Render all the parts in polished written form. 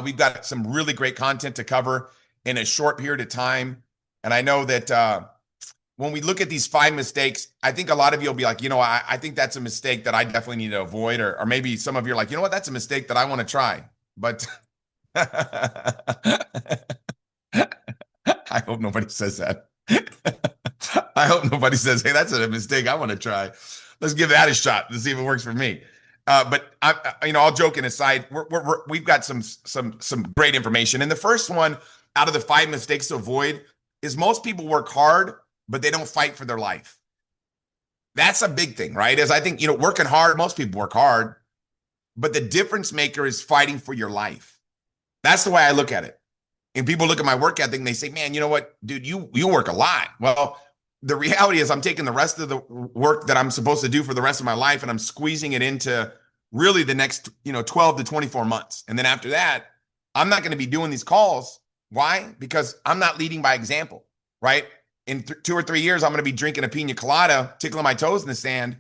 We've got some really great content to cover in a short period of time. And I know that when we look at these 5 mistakes, I think a lot of you will be like, I think that's a mistake that I definitely need to avoid. Or maybe some of you are like, you know what, that's a mistake that I want to try. But I hope nobody says that. I hope nobody says, "Hey, that's a mistake I want to try. Let's give that a shot to see if it works for me." But all joking aside, we've got some great information. And the first one out of the 5 mistakes to avoid is most people work hard, but they don't fight for their life. That's a big thing, right? As I think, working hard, most people work hard, but the difference maker is fighting for your life. That's the way I look at it. And people look at my work ethic and they say, man, you know what, dude, you work a lot. Well, the reality is I'm taking the rest of the work that I'm supposed to do for the rest of my life and I'm squeezing it into really the next, 12 to 24 months. And then after that, I'm not going to be doing these calls. Why? Because I'm not leading by example, right? In 2 or 3 years, I'm going to be drinking a pina colada, tickling my toes in the sand.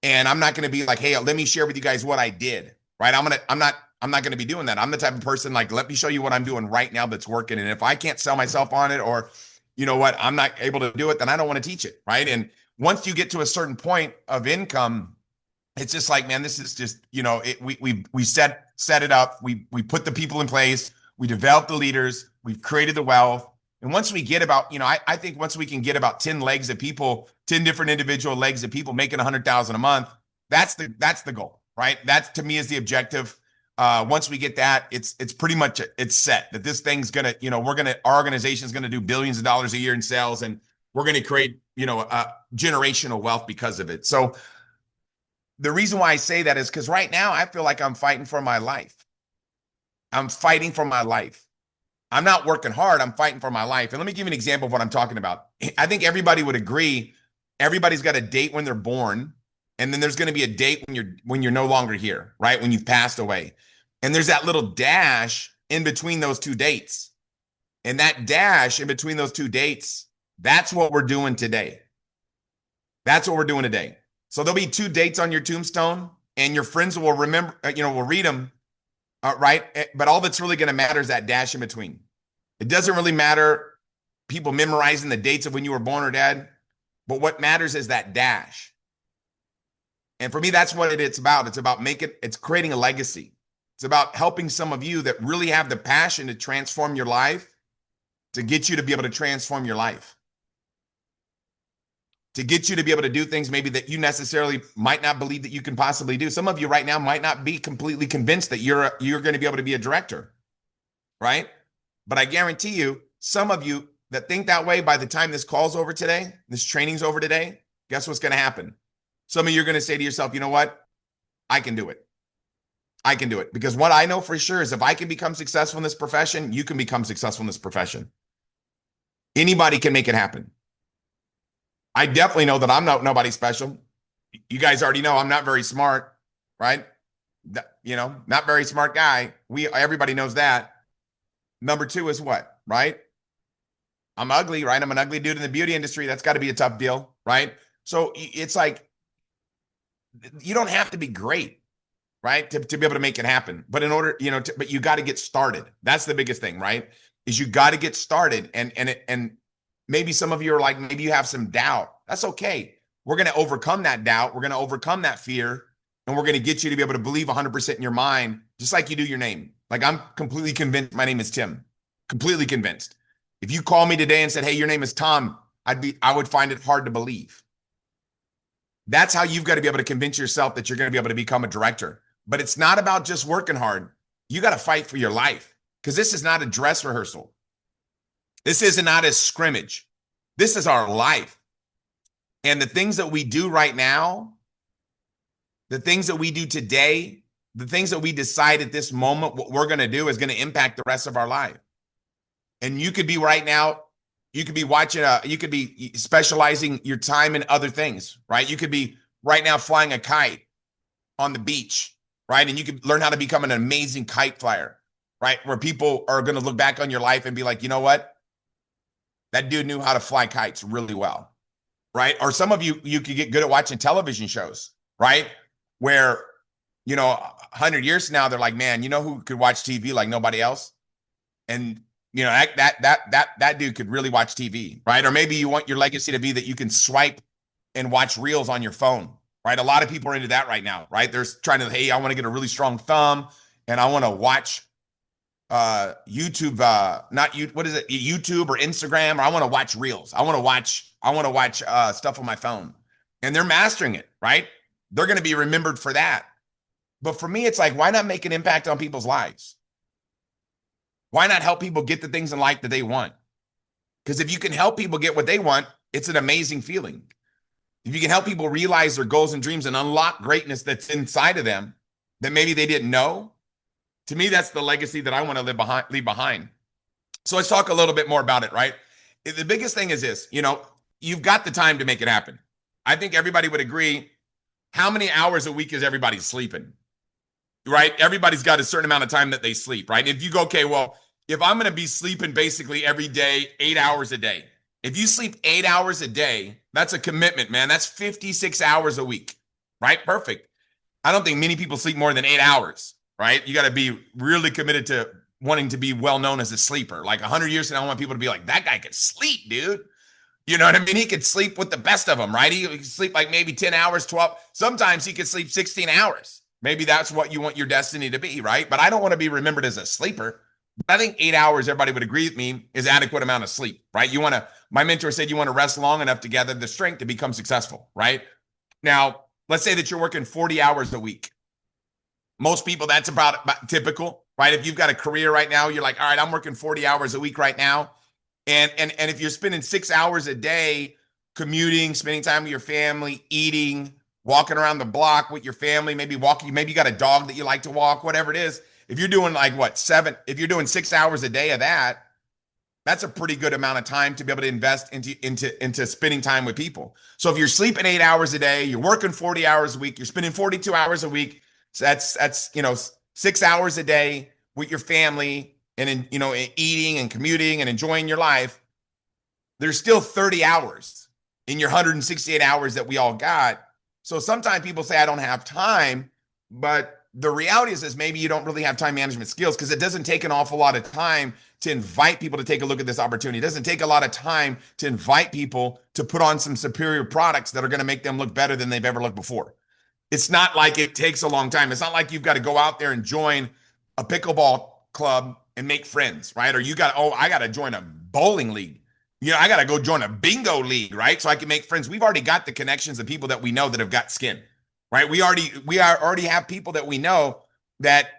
And I'm not going to be like, hey, let me share with you guys what I did, right? I'm not going to be doing that. I'm the type of person like, let me show you what I'm doing right now that's working. And if I can't sell myself on it, or you know what, I'm not able to do it, then I don't want to teach it, right? And once you get to a certain point of income, it's just like, man, this is just, we set it up. We put the people in place. We develop the leaders. We've created the wealth. And once we get about, I think once we can get about 10 legs of people, 10 different individual legs of people making 100,000 a month, that's the goal, right? That to me is the objective. Once we get that, it's pretty much it's set that this thing's gonna, our organization is gonna do billions of dollars a year in sales, and we're gonna create, generational wealth because of it. So the reason why I say that is because right now I feel like I'm fighting for my life. I'm fighting for my life. I'm not working hard. I'm fighting for my life. And let me give you an example of what I'm talking about. I think everybody would agree. Everybody's got a date when they're born, and then there's going to be a date when you're no longer here, right? When you've passed away. And there's that little dash in between those two dates. And that dash in between those two dates, that's what we're doing today. That's what we're doing today. So there'll be two dates on your tombstone, and your friends will remember, will read them, right? But all that's really going to matter is that dash in between. It doesn't really matter people memorizing the dates of when you were born or dead, but what matters is that dash. And for me, that's what it's about. It's creating a legacy. It's about helping some of you that really have the passion to transform your life, to get you to be able to transform your life, to get you to be able to do things maybe that you necessarily might not believe that you can possibly do. Some of you right now might not be completely convinced that you're going to be able to be a director, right? But I guarantee you, some of you that think that way, by the time this call's over today, this training's over today, guess what's going to happen? Some of you are going to say to yourself, you know what? I can do it. I can do it. Because what I know for sure is if I can become successful in this profession, you can become successful in this profession. Anybody can make it happen. I definitely know that I'm nobody special. You guys already know I'm not very smart, right? Not very smart guy. Everybody knows that. Number two is what, right? I'm ugly, right? I'm an ugly dude in the beauty industry. That's got to be a tough deal, right? So it's like, you don't have to be great, right? To be able to make it happen. But in order, but you got to get started. That's the biggest thing, right? Is you got to get started. And maybe some of you are like, maybe you have some doubt. That's okay. We're going to overcome that doubt. We're going to overcome that fear. And we're going to get you to be able to believe 100% in your mind, just like you do your name. Like I'm completely convinced my name is Tim. Completely convinced. If you call me today and said, hey, your name is Tom, I would find it hard to believe. That's how you've got to be able to convince yourself that you're going to be able to become a director. But it's not about just working hard. You got to fight for your life, because this is not a dress rehearsal. This is not a scrimmage. This is our life. And the things that we do right now, the things that we do today, the things that we decide at this moment, what we're going to do is going to impact the rest of our life. And you could be right now, you could be watching, you could be specializing your time in other things, right? You could be right now flying a kite on the beach, right? And you could learn how to become an amazing kite flyer, right? Where people are going to look back on your life and be like, you know what? That dude knew how to fly kites really well, right? Or some of you could get good at watching television shows, right? Where you know, 100 years from now, they're like, man, you know who could watch TV like nobody else? And you know, that dude could really watch TV, right? Or maybe you want your legacy to be that you can swipe and watch reels on your phone, right? A lot of people are into that right now, right? They're trying to, hey, I want to get a really strong thumb and I want to watch YouTube, not you, what is it, YouTube or Instagram, or I want to watch reels. I want to watch stuff on my phone. And they're mastering it, right? They're going to be remembered for that. But for me, it's like, why not make an impact on people's lives? Why not help people get the things in life that they want? Because if you can help people get what they want, it's an amazing feeling. If you can help people realize their goals and dreams and unlock greatness that's inside of them that maybe they didn't know, to me, that's the legacy that I want to leave behind. So let's talk a little bit more about it, right? The biggest thing is this, you know, you've got the time to make it happen. I think everybody would agree. How many hours a week is everybody sleeping? Right? Everybody's got a certain amount of time that they sleep, right? If you go, okay, well, if I'm going to be sleeping basically every day, 8 hours a day, if you sleep 8 hours a day, that's a commitment, man. That's 56 hours a week, right? Perfect. I don't think many people sleep more than 8 hours, right? You got to be really committed to wanting to be well known as a sleeper. Like 100 years from now, I want people to be like, that guy could sleep, dude. You know what I mean? He could sleep with the best of them, right? He could sleep like maybe 10 hours, 12. Sometimes he could sleep 16 hours. Maybe that's what you want your destiny to be, right? But I don't want to be remembered as a sleeper. I think 8 hours, everybody would agree with me, is adequate amount of sleep, right? My mentor said you want to rest long enough to gather the strength to become successful, right? Now, let's say that you're working 40 hours a week. Most people, that's about typical, right? If you've got a career right now, you're like, all right, I'm working 40 hours a week right now. And if you're spending 6 hours a day commuting, spending time with your family, eating, walking around the block with your family, maybe walking, maybe you got a dog that you like to walk, whatever it is. If you're doing like if you're doing 6 hours a day of that, that's a pretty good amount of time to be able to invest into spending time with people. So if you're sleeping 8 hours a day, you're working 40 hours a week, you're spending 42 hours a week. So that's 6 hours a day with your family and eating and commuting and enjoying your life. There's still 30 hours in your 168 hours that we all got. So sometimes people say, I don't have time, but the reality is maybe you don't really have time management skills because it doesn't take an awful lot of time to invite people to take a look at this opportunity. It doesn't take a lot of time to invite people to put on some superior products that are going to make them look better than they've ever looked before. It's not like it takes a long time. It's not like you've got to go out there and join a pickleball club and make friends, right? Or I got to join a bowling league. I got to go join a bingo league, right? So I can make friends. We've already got the connections of people that we know that have got skin, right? We already have people that we know that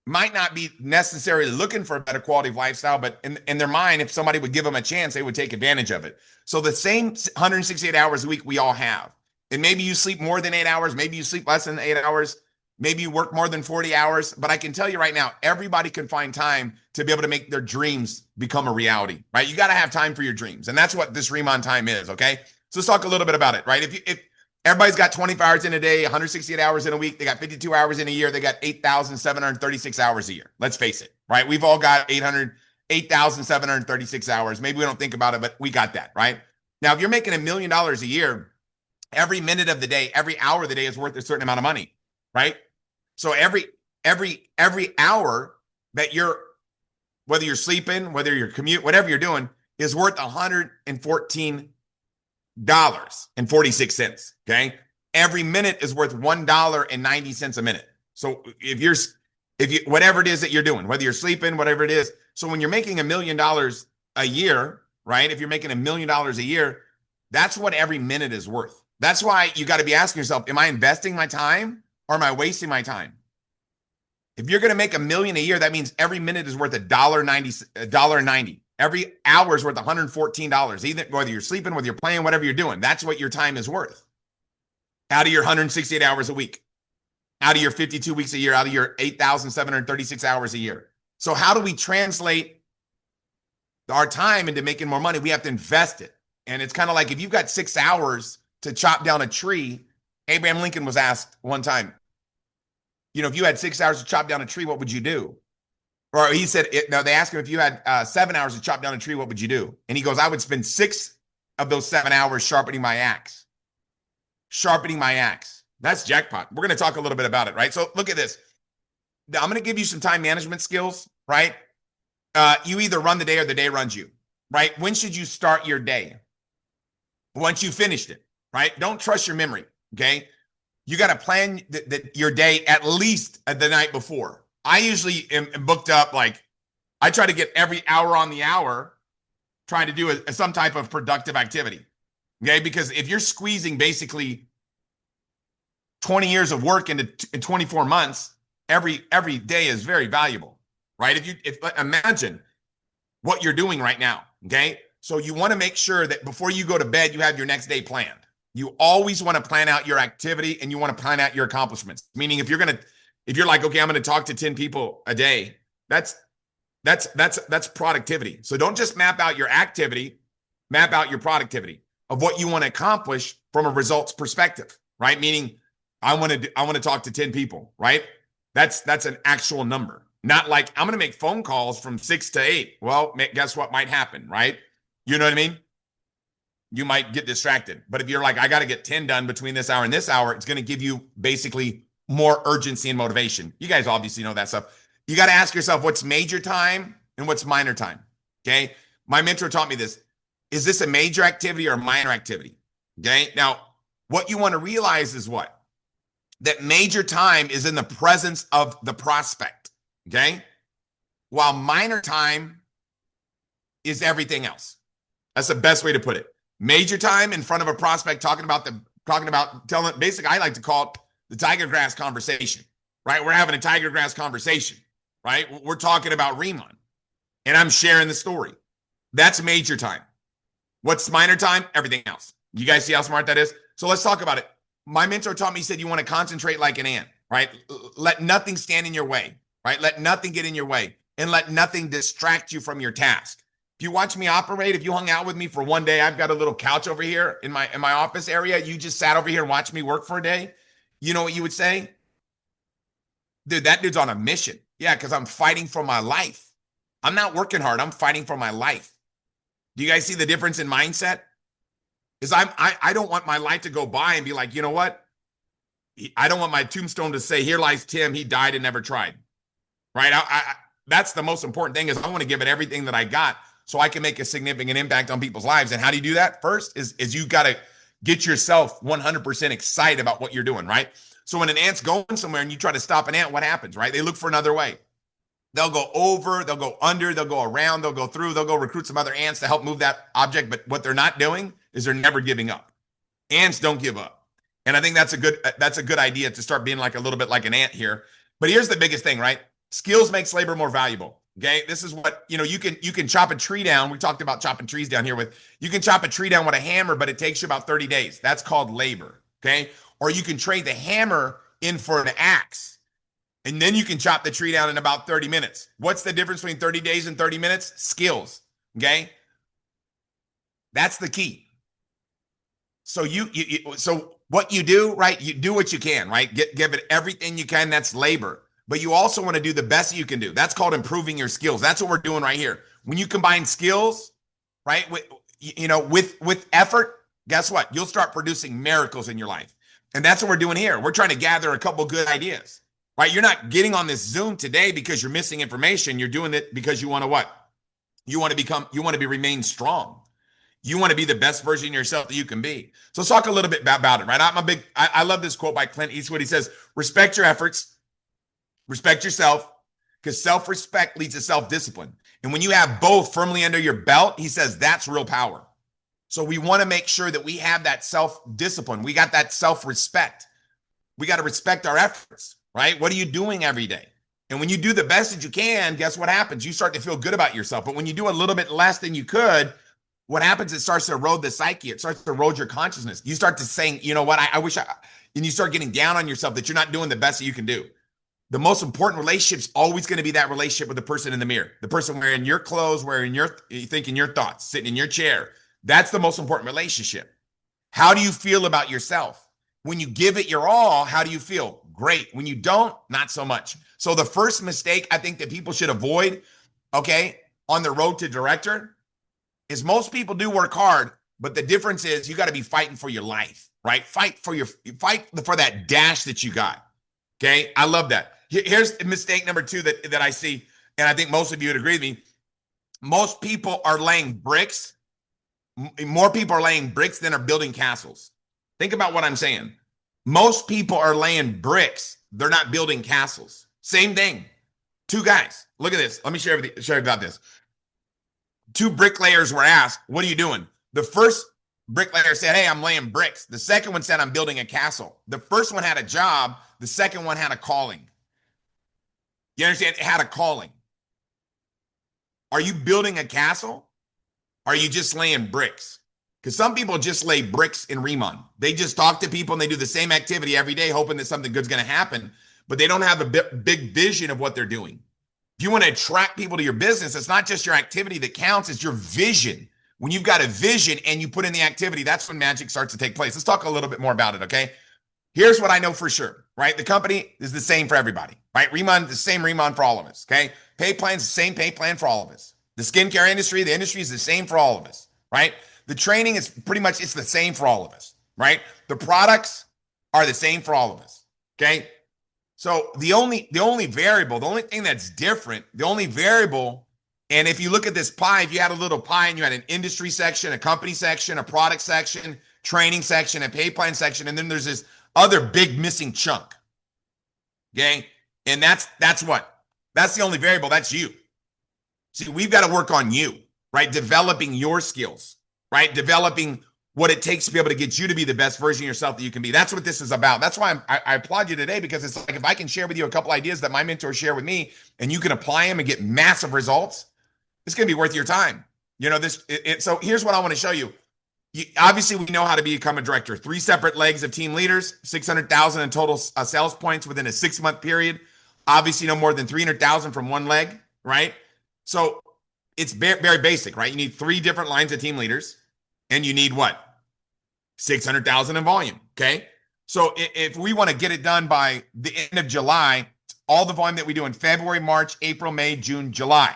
might not be necessarily looking for a better quality of lifestyle, but in their mind, if somebody would give them a chance, they would take advantage of it. So the same 168 hours a week we all have. And maybe you sleep more than 8 hours. Maybe you sleep less than 8 hours. Maybe you work more than 40 hours. But I can tell you right now, everybody can find time to be able to make their dreams become a reality, right? You got to have time for your dreams. And that's what this Riman time is, okay? So let's talk a little bit about it, right? If everybody's got 24 hours in a day, 168 hours in a week, they got 52 hours in a year, they got 8,736 hours a year. Let's face it, right? We've all got 8,736 hours. Maybe we don't think about it, but we got that, right? Now, if you're making $1 million a year, every minute of the day, every hour of the day is worth a certain amount of money, right? So every hour that whether you're sleeping, whether you're commute, whatever you're doing, is worth $114.46. Okay. Every minute is worth $1.90 a minute. So if you whatever it is that you're doing, whether you're sleeping, whatever it is. So when you're making $1 million a year, right? If you're making $1 million a year, that's what every minute is worth. That's why you got to be asking yourself, am I investing my time or am I wasting my time? If you're going to make $1 million a year, that means every minute is worth $1.90. Every hour is worth $114. Either whether you're sleeping, whether you're playing, whatever you're doing, that's what your time is worth. Out of your 168 hours a week, out of your 52 weeks a year, out of your 8,736 hours a year. So how do we translate our time into making more money? We have to invest it. And it's kind of like if you've got 6 hours to chop down a tree, Abraham Lincoln was asked one time, if you had 6 hours to chop down a tree, what would you do? Or he said, they asked him if you had 7 hours to chop down a tree, what would you do? And he goes, I would spend 6 of those 7 hours sharpening my axe. Sharpening my axe. That's jackpot. We're going to talk a little bit about it, right? So look at this. I'm going to give you some time management skills, right? You either run the day or the day runs you, right? When should you start your day? Once you finished it, right? Don't trust your memory, okay? You got to plan your day at least the night before. I usually am booked up, like I try to get every hour on the hour trying to do some type of productive activity, okay? Because if you're squeezing basically 20 years of work into 24 months, every day is very valuable, right? If imagine what you're doing right now, okay? So you want to make sure that before you go to bed, you have your next day planned. You always want to plan out your activity and you want to plan out your accomplishments. Meaning if you're like, okay, I'm going to talk to 10 people a day, that's productivity. So don't just map out your activity, map out your productivity of what you want to accomplish from a results perspective, right? Meaning I want to talk to 10 people, right? That's an actual number. Not like I'm going to make phone calls from 6 to 8. Well, guess what might happen, right? You know what I mean? You might get distracted. But if you're like, I got to get 10 done between this hour and this hour, it's going to give you basically more urgency and motivation. You guys obviously know that stuff. You got to ask yourself what's major time and what's minor time. Okay. My mentor taught me this. Is this a major activity or a minor activity? Okay. Now, what you want to realize is what? That major time is in the presence of the prospect. Okay. While minor time is everything else. That's the best way to put it. Major time in front of a prospect telling, basically, I like to call it the tiger grass conversation, right? We're having a tiger grass conversation, right? We're talking about Riman and I'm sharing the story. That's major time. What's minor time? Everything else. You guys see how smart that is? So let's talk about it. My mentor taught me, he said, you want to concentrate like an ant, right? Let nothing stand in your way, right? Let nothing get in your way and let nothing distract you from your task. If you watch me operate, if you hung out with me for one day, I've got a little couch over here in my office area. You just sat over here and watched me work for a day. You know what you would say? Dude, that dude's on a mission. Yeah, because I'm fighting for my life. I'm not working hard. I'm fighting for my life. Do you guys see the difference in mindset? Is I don't want my life to go by and be like, you know what? I don't want my tombstone to say, here lies Tim. He died and never tried. Right? That's the most important thing is I want to give it everything that I got so I can make a significant impact on people's lives. And how do you do that? First is you got to get yourself 100% excited about what you're doing, right? So when an ant's going somewhere and you try to stop an ant, what happens, right? They look for another way. They'll go over, they'll go under, they'll go around, they'll go through, they'll go recruit some other ants to help move that object. But what they're not doing is they're never giving up. Ants don't give up. And I think that's a good idea to start being like a little bit like an ant here. But here's the biggest thing, right? Skills makes labor more valuable. Okay. This is what, you can chop a tree down. We talked about chopping trees down here you can chop a tree down with a hammer, but it takes you about 30 days. That's called labor. Okay. Or you can trade the hammer in for an axe. And then you can chop the tree down in about 30 minutes. What's the difference between 30 days and 30 minutes? Skills. Okay. That's the key. So so what you do, right? You do what you can, right? Give it everything you can. That's labor. But you also want to do the best you can do. That's called improving your skills. That's what we're doing right here. When you combine skills, right, with effort, guess what? You'll start producing miracles in your life. And that's what we're doing here. We're trying to gather a couple good ideas, right? You're not getting on this Zoom today because you're missing information. You're doing it because you want to what? You want to remain strong. You want to be the best version of yourself that you can be. So let's talk a little bit about it, right? I love this quote by Clint Eastwood. He says, respect your efforts. Respect yourself, because self-respect leads to self-discipline. And when you have both firmly under your belt, he says that's real power. So we want to make sure that we have that self-discipline. We got that self-respect. We got to respect our efforts, right? What are you doing every day? And when you do the best that you can, guess what happens? You start to feel good about yourself. But when you do a little bit less than you could, what happens? It starts to erode the psyche. It starts to erode your consciousness. You start to saying, you know what? And you start getting down on yourself that you're not doing the best that you can do. The most important relationship is always going to be that relationship with the person in the mirror, the person wearing your clothes, thinking your thoughts, sitting in your chair. That's the most important relationship. How do you feel about yourself? When you give it your all, how do you feel? Great. When you don't, not so much. So the first mistake I think that people should avoid, okay, on the road to director is most people do work hard, but the difference is you got to be fighting for your life. right? Fight for that dash that you got. Okay. I love that. Here's mistake number two that I see. And I think most of you would agree with me. Most people are laying bricks. More people are laying bricks than are building castles. Think about what I'm saying. Most people are laying bricks. They're not building castles. Same thing. Two guys. Look at this. Let me share about this. Two bricklayers were asked, what are you doing? The first bricklayer said, hey, I'm laying bricks. The second one said, I'm building a castle. The first one had a job. The second one had a calling. You understand? It had a calling. Are you building a castle? Or are you just laying bricks? Because some people just lay bricks in Riman. They just talk to people and they do the same activity every day, hoping that something good's going to happen, but they don't have a big vision of what they're doing. If you want to attract people to your business, it's not just your activity that counts, it's your vision. When you've got a vision and you put in the activity, that's when magic starts to take place. Let's talk a little bit more about it, okay? Here's what I know for sure, right? The company is the same for everybody, right? Riman, the same Riman for all of us, okay? Pay plan's the same pay plan for all of us. The skincare industry, the industry is the same for all of us, right? The training is pretty much, it's the same for all of us, right? The products are the same for all of us, okay? So the only variable, the only thing that's different, the only variable, and if you look at this pie, if you had a little pie and you had an industry section, a company section, a product section, training section, a pay plan section, and then there's this other big missing chunk, okay? And that's what? That's the only variable, that's you. See, we've got to work on you, right? Developing your skills, right? Developing what it takes to be able to get you to be the best version of yourself that you can be. That's what this is about. That's why I applaud you today, because it's like if I can share with you a couple ideas that my mentors share with me and you can apply them and get massive results, it's going to be worth your time. You know, so here's what I want to show you. Obviously, we know how to become a director. 3 separate legs of team leaders, 600,000 in total sales points within a 6-month period. Obviously, no more than 300,000 from one leg, right? So it's very basic, right? You need 3 different lines of team leaders, and you need what? 600,000 in volume, okay? So if we want to get it done by the end of July, all the volume that we do in February, March, April, May, June, July,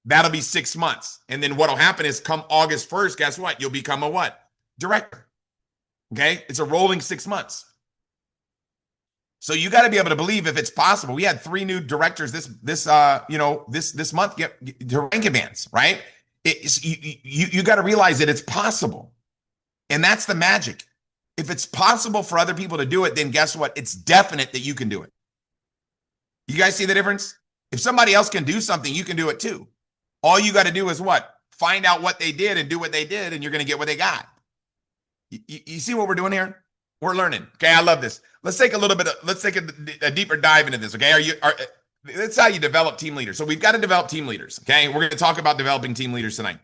that'll be 6 months. And then what'll happen is come August 1st, guess what? You'll become a what? Director, okay? It's a rolling 6 months. So you got to be able to believe if it's possible. We had 3 new directors this month get to rank advance, right? You got to realize that it's possible. And that's the magic. If it's possible for other people to do it, then guess what? It's definite that you can do it. You guys see the difference? If somebody else can do something, you can do it too. All you got to do is what? Find out what they did and do what they did, and you're going to get what they got. You see what we're doing here? We're learning. Okay, I love this. Let's take a deeper dive into this. Okay, that's how you develop team leaders. So we've got to develop team leaders. Okay, we're going to talk about developing team leaders tonight.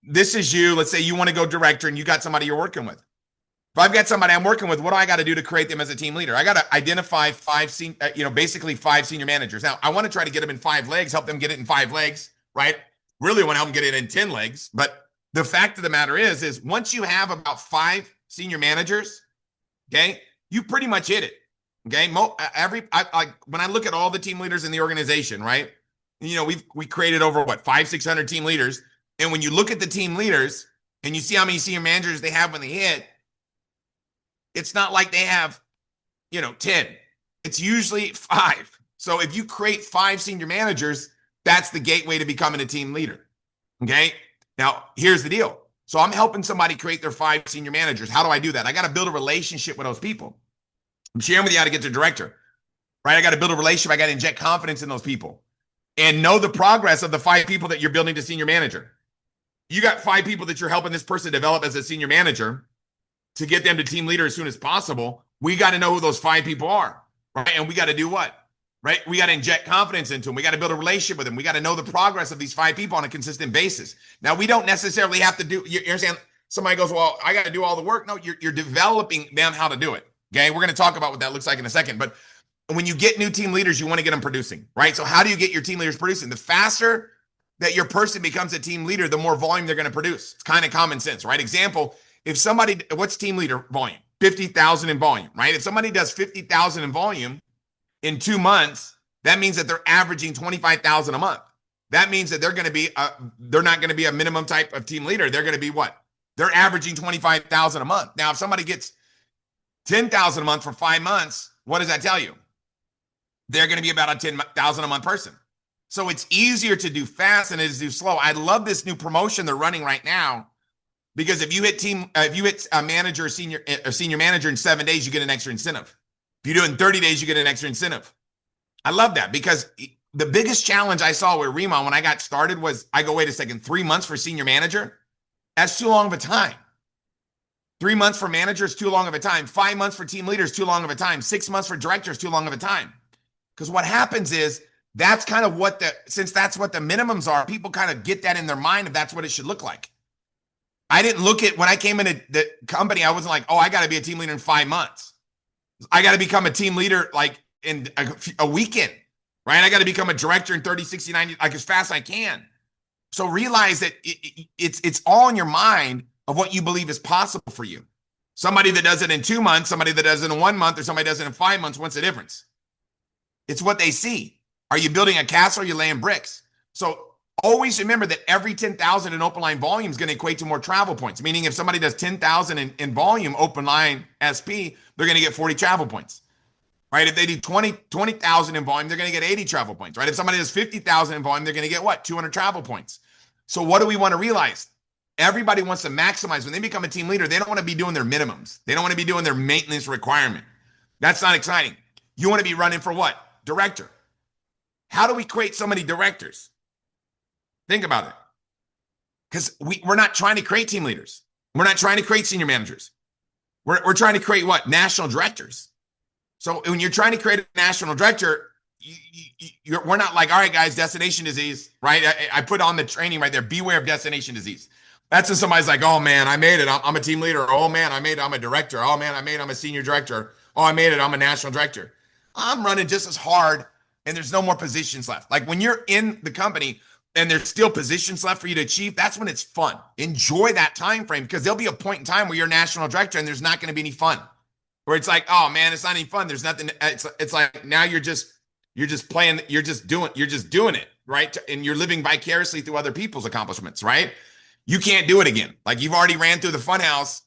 This is you. Let's say you want to go director and you got somebody you're working with. If I've got somebody I'm working with, what do I got to do to create them as a team leader? I got to identify 5 senior managers. Now, I want to try to get them in 5 legs, help them get it in 5 legs, right? Really want to help them get it in 10 legs. But the fact of the matter is once you have about 5 senior managers, okay, you pretty much hit it. Okay, when I look at all the team leaders in the organization, right? You know, we created over 500-600 team leaders. And when you look at the team leaders and you see how many senior managers they have when they hit, it's not like they have, 10. It's usually 5. So if you create 5 senior managers, that's the gateway to becoming a team leader. Okay. Now, here's the deal. So I'm helping somebody create their 5 senior managers. How do I do that? I got to build a relationship with those people. I'm sharing with you how to get to director, right? I got to build a relationship. I got to inject confidence in those people and know the progress of the 5 people that you're building to senior manager. You got 5 people that you're helping this person develop as a senior manager to get them to team leader as soon as possible. We got to know who those 5 people are, right? And we got to do what, right? We got to inject confidence into them. We got to build a relationship with them. We got to know the progress of these 5 people on a consistent basis. Now, we don't necessarily have to do, you understand? Somebody goes, well, I got to do all the work. No, you're developing them how to do it. Okay. We're going to talk about what that looks like in a second. But when you get new team leaders, you want to get them producing, right? So how do you get your team leaders producing? The faster that your person becomes a team leader, the more volume they're going to produce. It's kind of common sense, right? Example, if somebody, what's team leader volume? 50,000 in volume, right? If somebody does 50,000 in volume in 2 months, that means that they're averaging 25,000 a month. That means that they're not going to be a minimum type of team leader. They're going to be what? They're averaging 25,000 a month. Now, if somebody gets 10,000 a month for 5 months, what does that tell you? They're going to be about a 10,000 a month person. So it's easier to do fast than it is to do slow. I love this new promotion they're running right now because if you hit a manager or senior manager in 7 days, you get an extra incentive. If you do it in 30 days, you get an extra incentive. I love that because the biggest challenge I saw with Riman when I got started was I go, wait a second, 3 months for senior manager? That's too long of a time. 3 months for managers, too long of a time. 5 months for team leaders, too long of a time. 6 months for directors, too long of a time. Because what happens is that's kind of since that's what the minimums are, people kind of get that in their mind if that's what it should look like. I didn't look at when I came into the company, I wasn't like, oh, I got to be a team leader in 5 months. I got to become a team leader like in a weekend, right? I got to become a director in 30, 60, 90, like as fast as I can. So realize that it's all in your mind of what you believe is possible for you. Somebody that does it in 2 months, somebody that does it in 1 month, or somebody does it in 5 months, what's the difference? It's what they see. Are you building a castle or are you laying bricks? So always remember that every 10,000 in open line volume is going to equate to more travel points. Meaning if somebody does 10,000 in volume, open line SP, they're going to get 40 travel points, right? If they do 20,000 in volume, they're going to get 80 travel points, right? If somebody does 50,000 in volume, they're going to get what? 200 travel points. So what do we want to realize? Everybody wants to maximize. When they become a team leader, they don't want to be doing their minimums. They don't want to be doing their maintenance requirement. That's not exciting. You want to be running for what? Director. How do we create so many directors? Think about it. Because we're not trying to create team leaders. We're not trying to create senior managers. We're trying to create what? National directors. So when you're trying to create a national director, we're not like, all right, guys, destination disease, right? I put on the training right there. Beware of destination disease. That's when somebody's like, oh man, I made it. I'm a team leader. Oh man, I'm a director. Oh man, I'm a senior director. Oh, I made it. I'm a national director. I'm running just as hard and there's no more positions left. Like when you're in the company and there's still positions left for you to achieve, that's when it's fun. Enjoy that time frame because there'll be a point in time where you're a national director and there's not going to be any fun. Where it's like, oh man, it's not any fun. There's nothing. It's like now you're just playing, you're just doing it, right? And you're living vicariously through other people's accomplishments, right? You can't do it again. Like you've already ran through the fun house.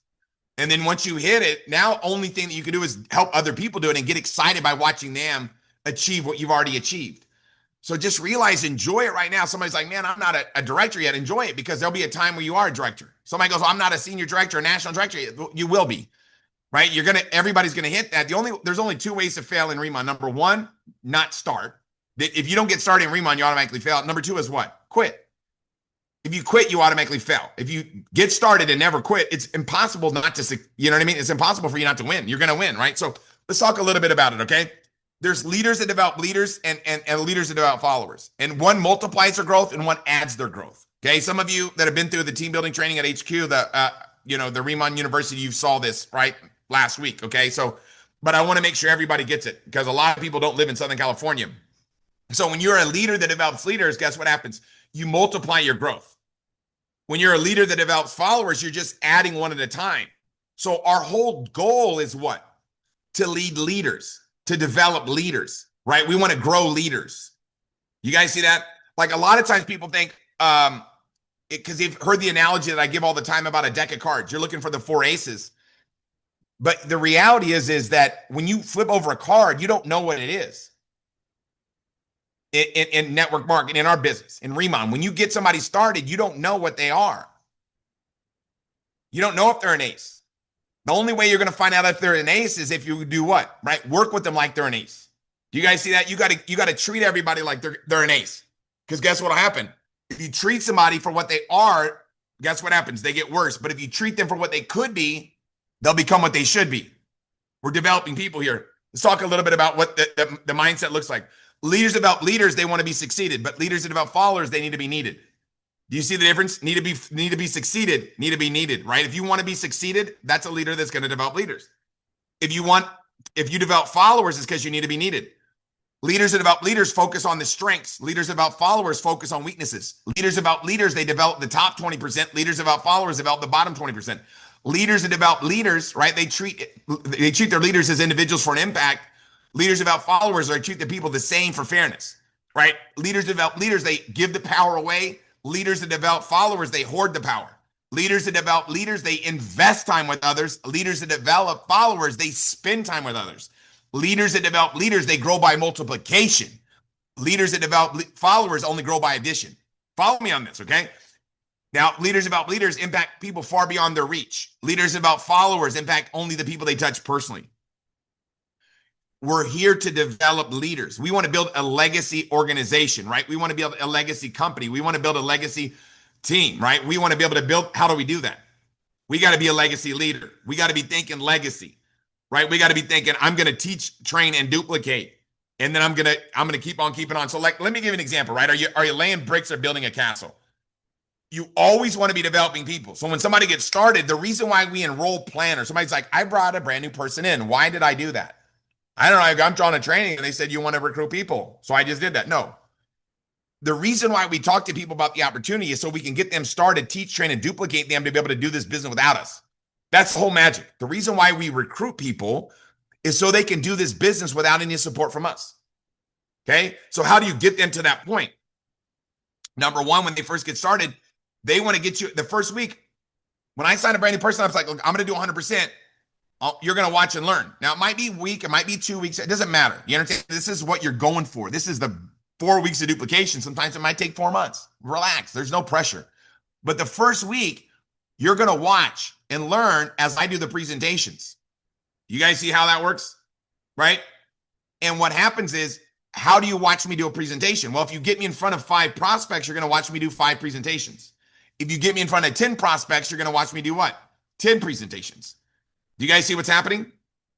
And then once you hit it, now only thing that you can do is help other people do it and get excited by watching them achieve what you've already achieved. So just realize, enjoy it right now. Somebody's like, man, I'm not a director yet. Enjoy it because there'll be a time where you are a director. Somebody goes, well, I'm not a senior director, a national director. You will be, right? Everybody's going to hit that. There's only 2 ways to fail in Riman. Number 1, not start. If you don't get started in Riman, you automatically fail. Number 2 is what? Quit. If you quit, you automatically fail. If you get started and never quit, it's impossible not to, you know what I mean? It's impossible for you not to win. You're going to win, right? So let's talk a little bit about it, okay? There's leaders that develop leaders and leaders that develop followers. And one multiplies their growth and one adds their growth, okay? Some of you that have been through the team building training at HQ, the Riman University, you saw this, right, last week, okay? So, but I want to make sure everybody gets it because a lot of people don't live in Southern California. So when you're a leader that develops leaders, guess what happens? You multiply your growth. When you're a leader that develops followers, you're just adding one at a time. So our whole goal is what? To lead leaders, to develop leaders, right? We want to grow leaders. You guys see that? Like a lot of times people think, because they've heard the analogy that I give all the time about a deck of cards. You're looking for the 4 aces. But the reality is that when you flip over a card, you don't know what it is. In network marketing, in our business, in Riman, when you get somebody started, you don't know what they are. You don't know if they're an ace. The only way you're going to find out if they're an ace is if you do what, right? Work with them like they're an ace. Do you guys see that? You got to treat everybody like they're an ace. Because guess what'll happen? If you treat somebody for what they are, guess what happens? They get worse. But if you treat them for what they could be, they'll become what they should be. We're developing people here. Let's talk a little bit about what the mindset looks like. Leaders develop leaders, they want to be succeeded, but leaders that develop followers, they need to be needed. Do you see the difference? Need to be succeeded, need to be needed, right? If you want to be succeeded, that's a leader that's going to develop leaders. If you develop followers, it's because you need to be needed. Leaders that develop leaders focus on the strengths. Leaders that develop followers focus on weaknesses. Leaders develop leaders, they develop the top 20%. Leaders that develop followers develop the bottom 20%. Leaders that develop leaders, right? They treat their leaders as individuals for an impact. Leaders develop followers, or treat the people the same for fairness, right? Leaders develop leaders, they give the power away. Leaders that develop followers, they hoard the power. Leaders that develop leaders, they invest time with others. Leaders that develop followers, they spend time with others. Leaders that develop leaders, they grow by multiplication. Leaders that develop followers only grow by addition. Follow me on this, okay? Now, leaders about leaders impact people far beyond their reach. Leaders about followers impact only the people they touch personally. We're here to develop leaders. We want to build a legacy organization, right? We want to build a legacy company. We want to build a legacy team, right? We want to be able to build. How do we do that? We got to be a legacy leader. We got to be thinking legacy, right? We got to be thinking, I'm going to teach, train, and duplicate. And then I'm gonna keep on keeping on. So, like, let me give you an example, right? Are you laying bricks or building a castle? You always want to be developing people. So when somebody gets started, the reason why we enroll planners, somebody's like, I brought a brand new person in. Why did I do that? I don't know. I'm drawing a training and they said you want to recruit people. So I just did that. No. The reason why we talk to people about the opportunity is so we can get them started, teach, train, and duplicate them to be able to do this business without us. That's the whole magic. The reason why we recruit people is so they can do this business without any support from us. Okay? So how do you get them to that point? Number one, when they first get started, they want to get you the first week. When I sign a brand new person, I was like, look, I'm going to do 100%. You're going to watch and learn. Now, it might be a week. It might be 2 weeks. It doesn't matter. You understand? This is what you're going for. This is the 4 weeks of duplication. Sometimes it might take 4 months. Relax. There's no pressure. But the first week, you're going to watch and learn as I do the presentations. You guys see how that works? Right? And what happens is, how do you watch me do a presentation? Well, if you get me in front of 5 prospects, you're going to watch me do 5 presentations. If you get me in front of 10 prospects, you're going to watch me do what? 10 presentations. Do you guys see what's happening?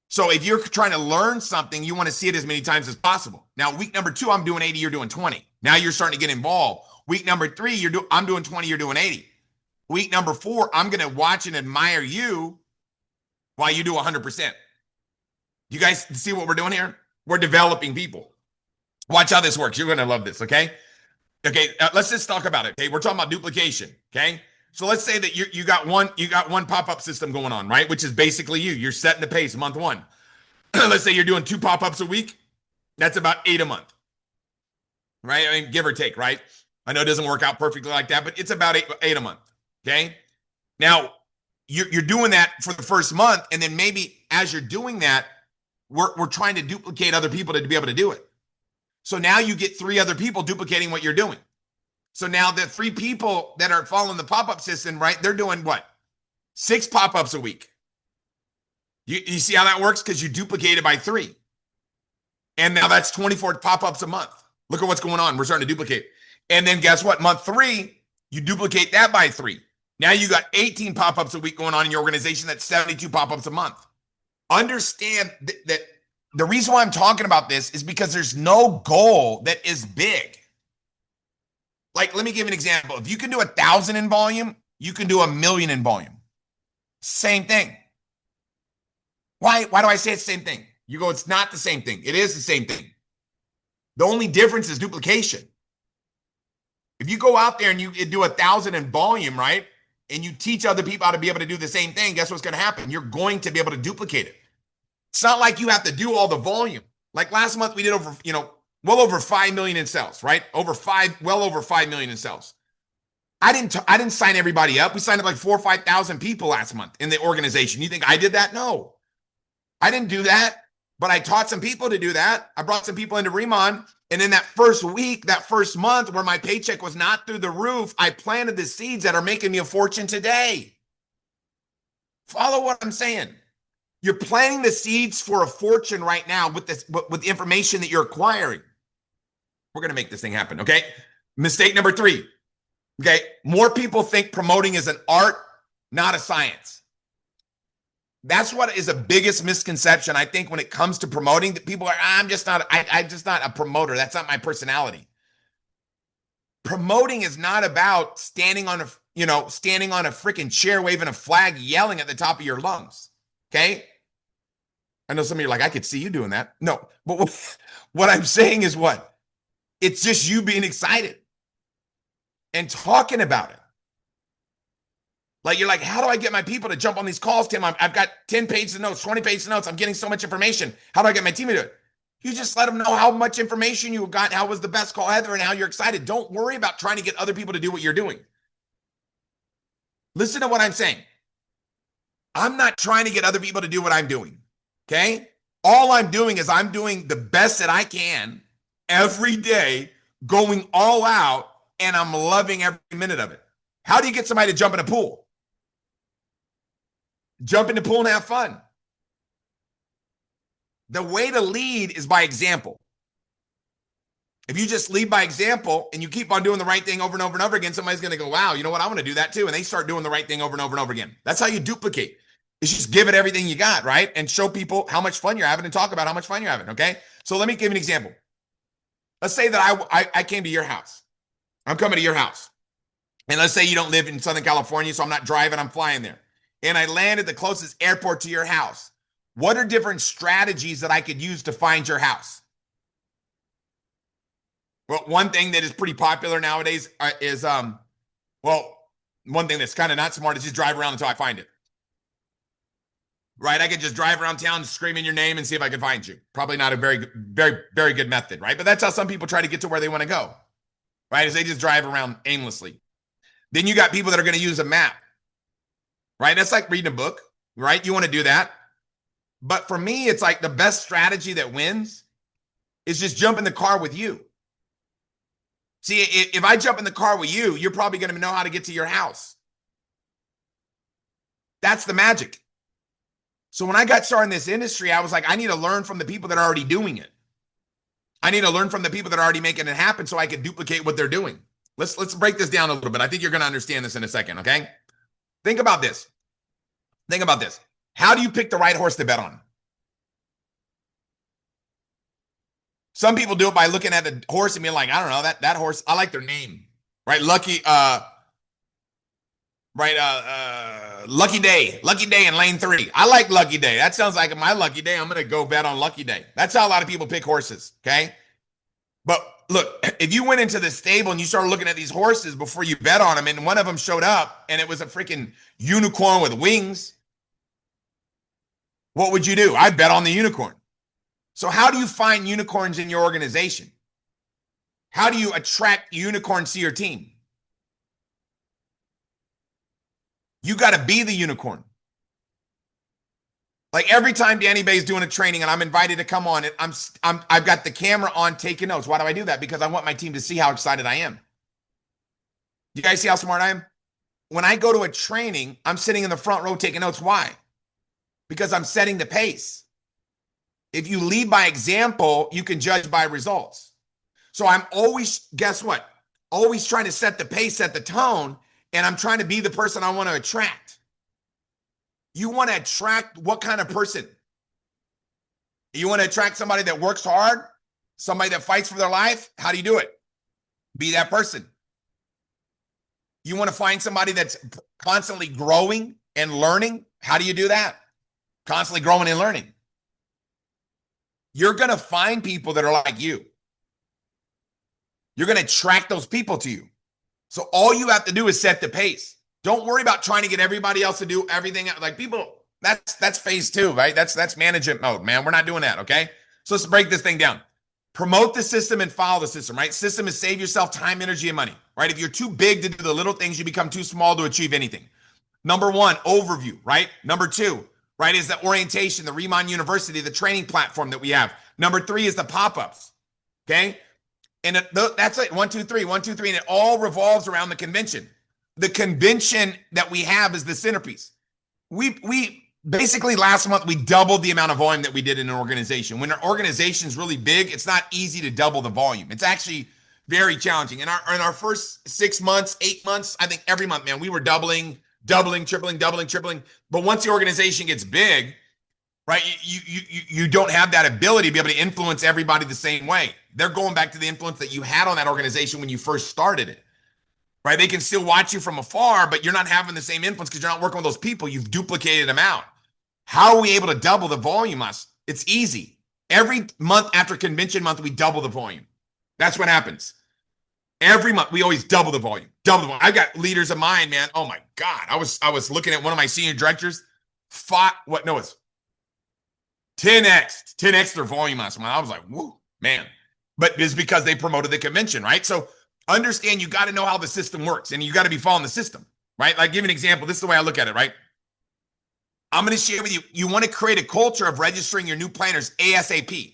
So if you're trying to learn something, you want to see it as many times as possible. Now, week number 2, I'm doing 80, you're doing 20. Now you're starting to get involved. Week number 3, I'm doing 20, you're doing 80. Week number 4, I'm going to watch and admire you while you do 100%. You guys see what we're doing here? We're developing people. Watch how this works. You're going to love this, okay? Okay, let's just talk about it. Okay, we're talking about duplication, okay? So let's say that you got one pop-up system going on, right? Which is basically you're setting the pace month 1. Let's say you're doing 2 pop-ups a week. That's about 8 a month, right? I mean, give or take, right? I know it doesn't work out perfectly like that, but it's about eight a month, okay? Now, you're doing that for the first month, and then maybe as you're doing that, we're trying to duplicate other people to be able to do it. So now you get 3 other people duplicating what you're doing. So now the 3 people that are following the pop-up system, right? They're doing what? 6 pop-ups a week. You see how that works? Because you duplicate it by 3. And now that's 24 pop-ups a month. Look at what's going on. We're starting to duplicate. And then guess what? Month 3, you duplicate that by 3. Now you got 18 pop-ups a week going on in your organization. That's 72 pop-ups a month. Understand that the reason why I'm talking about this is because there's no goal that is big. Like, let me give an example. If you can do 1,000 in volume, you can do 1,000,000 in volume. Same thing. Why do I say it's the same thing? You go, it's not the same thing. It is the same thing. The only difference is duplication. If you go out there and you do 1,000 in volume, right? And you teach other people how to be able to do the same thing, guess what's going to happen? You're going to be able to duplicate it. It's not like you have to do all the volume. Like last month, we did well over 5 million in sales, right? Well over 5 million in sales. I didn't sign everybody up. We signed up like 4,000 or 5,000 people last month in the organization. You think I did that? No, I didn't do that. But I taught some people to do that. I brought some people into Riman. And in that first week, that first month where my paycheck was not through the roof, I planted the seeds that are making me a fortune today. Follow what I'm saying. You're planting the seeds for a fortune right now with the information that you're acquiring. We're going to make this thing happen, okay? Mistake number 3, okay? More people think promoting is an art, not a science. That's what is the biggest misconception, I think, when it comes to promoting. That people are, I'm just not a promoter. That's not my personality. Promoting is not about standing on a freaking chair, waving a flag, yelling at the top of your lungs, okay? I know some of you are like, I could see you doing that. No, but what I'm saying is what? It's just you being excited and talking about it. Like, you're like, how do I get my people to jump on these calls, Tim? I've got 10 pages of notes, 20 pages of notes. I'm getting so much information. How do I get my team to do it? You just let them know how much information you got, how was the best call ever, and how you're excited. Don't worry about trying to get other people to do what you're doing. Listen to what I'm saying. I'm not trying to get other people to do what I'm doing. Okay. All I'm doing is I'm doing the best that I can every day, going all out, and I'm loving every minute of it. How do you get somebody to jump in a pool? Jump in the pool and have fun. The way to lead is by example. If you just lead by example and you keep on doing the right thing over and over and over again, somebody's going to go, wow, you know what? I want to do that too. And they start doing the right thing over and over and over again. That's how you duplicate. It's just give it everything you got, right? And show people how much fun you're having and talk about how much fun you're having, okay? So let me give you an example. Let's say that I came to your house. I'm coming to your house. And let's say you don't live in Southern California, so I'm not driving, I'm flying there. And I land at the closest airport to your house. What are different strategies that I could use to find your house? Well, one thing that is pretty popular nowadays is, one thing that's kind of not smart is just drive around until I find it. Right? I could just drive around town screaming your name and see if I can find you. Probably not a very, very, very good method, right? But that's how some people try to get to where they want to go, right? Is they just drive around aimlessly. Then you got people that are going to use a map, right? That's like reading a book, right? You want to do that. But for me, it's like the best strategy that wins is just jump in the car with you. See, if I jump in the car with you, you're probably going to know how to get to your house. That's the magic. So when I got started in this industry, I was like, I need to learn from the people that are already doing it. I need to learn from the people that are already making it happen so I can duplicate what they're doing. Let's break this down a little bit. I think you're going to understand this in a second, okay? Think about this. Think about this. How do you pick the right horse to bet on? Some people do it by looking at the horse and being like, I don't know, that horse, I like their name, right? Lucky Day in lane 3. I like Lucky Day. That sounds like my lucky day. I'm going to go bet on Lucky Day. That's how a lot of people pick horses, okay? But look, if you went into the stable and you started looking at these horses before you bet on them, and one of them showed up and it was a freaking unicorn with wings, what would you do? I'd bet on the unicorn. So how do you find unicorns in your organization? How do you attract unicorns to your team? You got to be the unicorn. Like every time Danny Bay is doing a training and I'm invited to come on, I've got the camera on taking notes. Why do I do that? Because I want my team to see how excited I am. You guys see how smart I am? When I go to a training, I'm sitting in the front row taking notes. Why? Because I'm setting the pace. If you lead by example, you can judge by results. So I'm always, guess what? Always trying to set the pace, set the tone, and I'm trying to be the person I want to attract. You want to attract what kind of person? You want to attract somebody that works hard, somebody that fights for their life? How do you do it? Be that person. You want to find somebody that's constantly growing and learning? How do you do that? Constantly growing and learning. You're going to find people that are like you. You're going to attract those people to you. So all you have to do is set the pace. Don't worry about trying to get everybody else to do everything. Like people, that's phase 2, right? That's management mode, man. We're not doing that, okay? So let's break this thing down. Promote the system and follow the system, right? System is save yourself time, energy, and money, right? If you're too big to do the little things, you become too small to achieve anything. Number 1, overview, right? Number 2, right, is the orientation, the Riman University, the training platform that we have. Number 3 is the pop-ups, okay? And that's it, 1, 2, 3, 1, 2, 3, and it all revolves around the convention. The convention that we have is the centerpiece. We basically last month, we doubled the amount of volume that we did in an organization. When an organization is really big, it's not easy to double the volume. It's actually very challenging. In our first 6 months, 8 months, I think every month, man, we were doubling, tripling. But once the organization gets big, right, you don't have that ability to be able to influence everybody the same way. They're going back to the influence that you had on that organization when you first started it, right? They can still watch you from afar, but you're not having the same influence because you're not working with those people. You've duplicated them out. How are we able to double the volume? It's easy. Every month after convention month, we double the volume. That's what happens. Every month, we always double the volume. I got leaders of mine, man. Oh my God. I was looking at one of my senior directors. It's 10x their volume last month. I was like, whoa, man. But it's because they promoted the convention, right? So understand you got to know how the system works and you got to be following the system. right? Like, give you an example. This is the way I look at it, right? I'm going to share with you. You want to create a culture of registering your new planners ASAP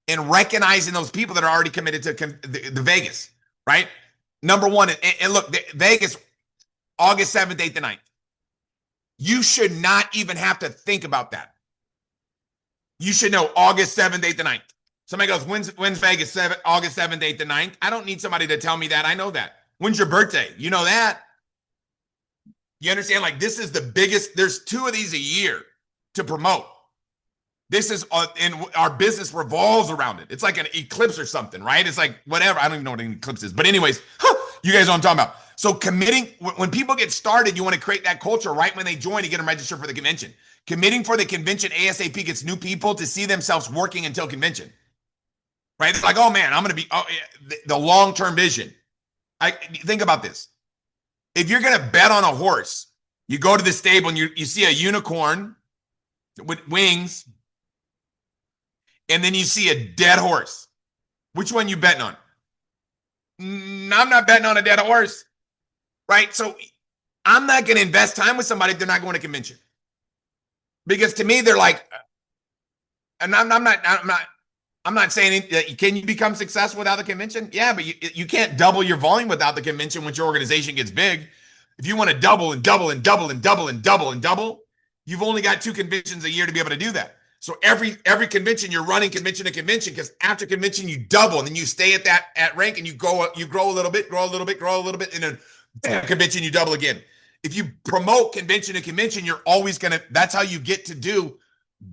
and recognizing those people that are already committed to the Vegas, right? Number one, and look, Vegas, August 7th, 8th, and 9th. You should not even have to think about that. You should know August 7th, 8th, and 9th. Somebody goes, when's Vegas? August 7th, 8th, and 9th? I don't need somebody to tell me that. I know that. When's your birthday? You know that. You understand? Like, this is the biggest. There's 2 of these a year to promote. This is, and our business revolves around it. It's like an eclipse or something, right? It's like whatever. I don't even know what an eclipse is. But anyways, you guys know what I'm talking about. So committing, when people get started, you want to create that culture right when they join to get them registered for the convention. Committing for the convention ASAP gets new people to see themselves working until convention, right? It's like, oh man, I'm going to be the long-term vision. Think about this. If you're going to bet on a horse, you go to the stable and you see a unicorn with wings, and then you see a dead horse. Which one you betting on? I'm not betting on a dead horse, right? So I'm not going to invest time with somebody if they're not going to convention. Because to me, they're like, and I'm not saying, can you become successful without the convention? Yeah, but you can't double your volume without the convention once your organization gets big. If you want to double and double and double and double and double and double, you've only got 2 conventions a year to be able to do that. So every convention, you're running convention to convention, because after convention, you double, and then you stay at rank, and you grow a little bit, grow a little bit, grow a little bit, and then convention, you double again. If you promote convention to convention, you're always that's how you get to do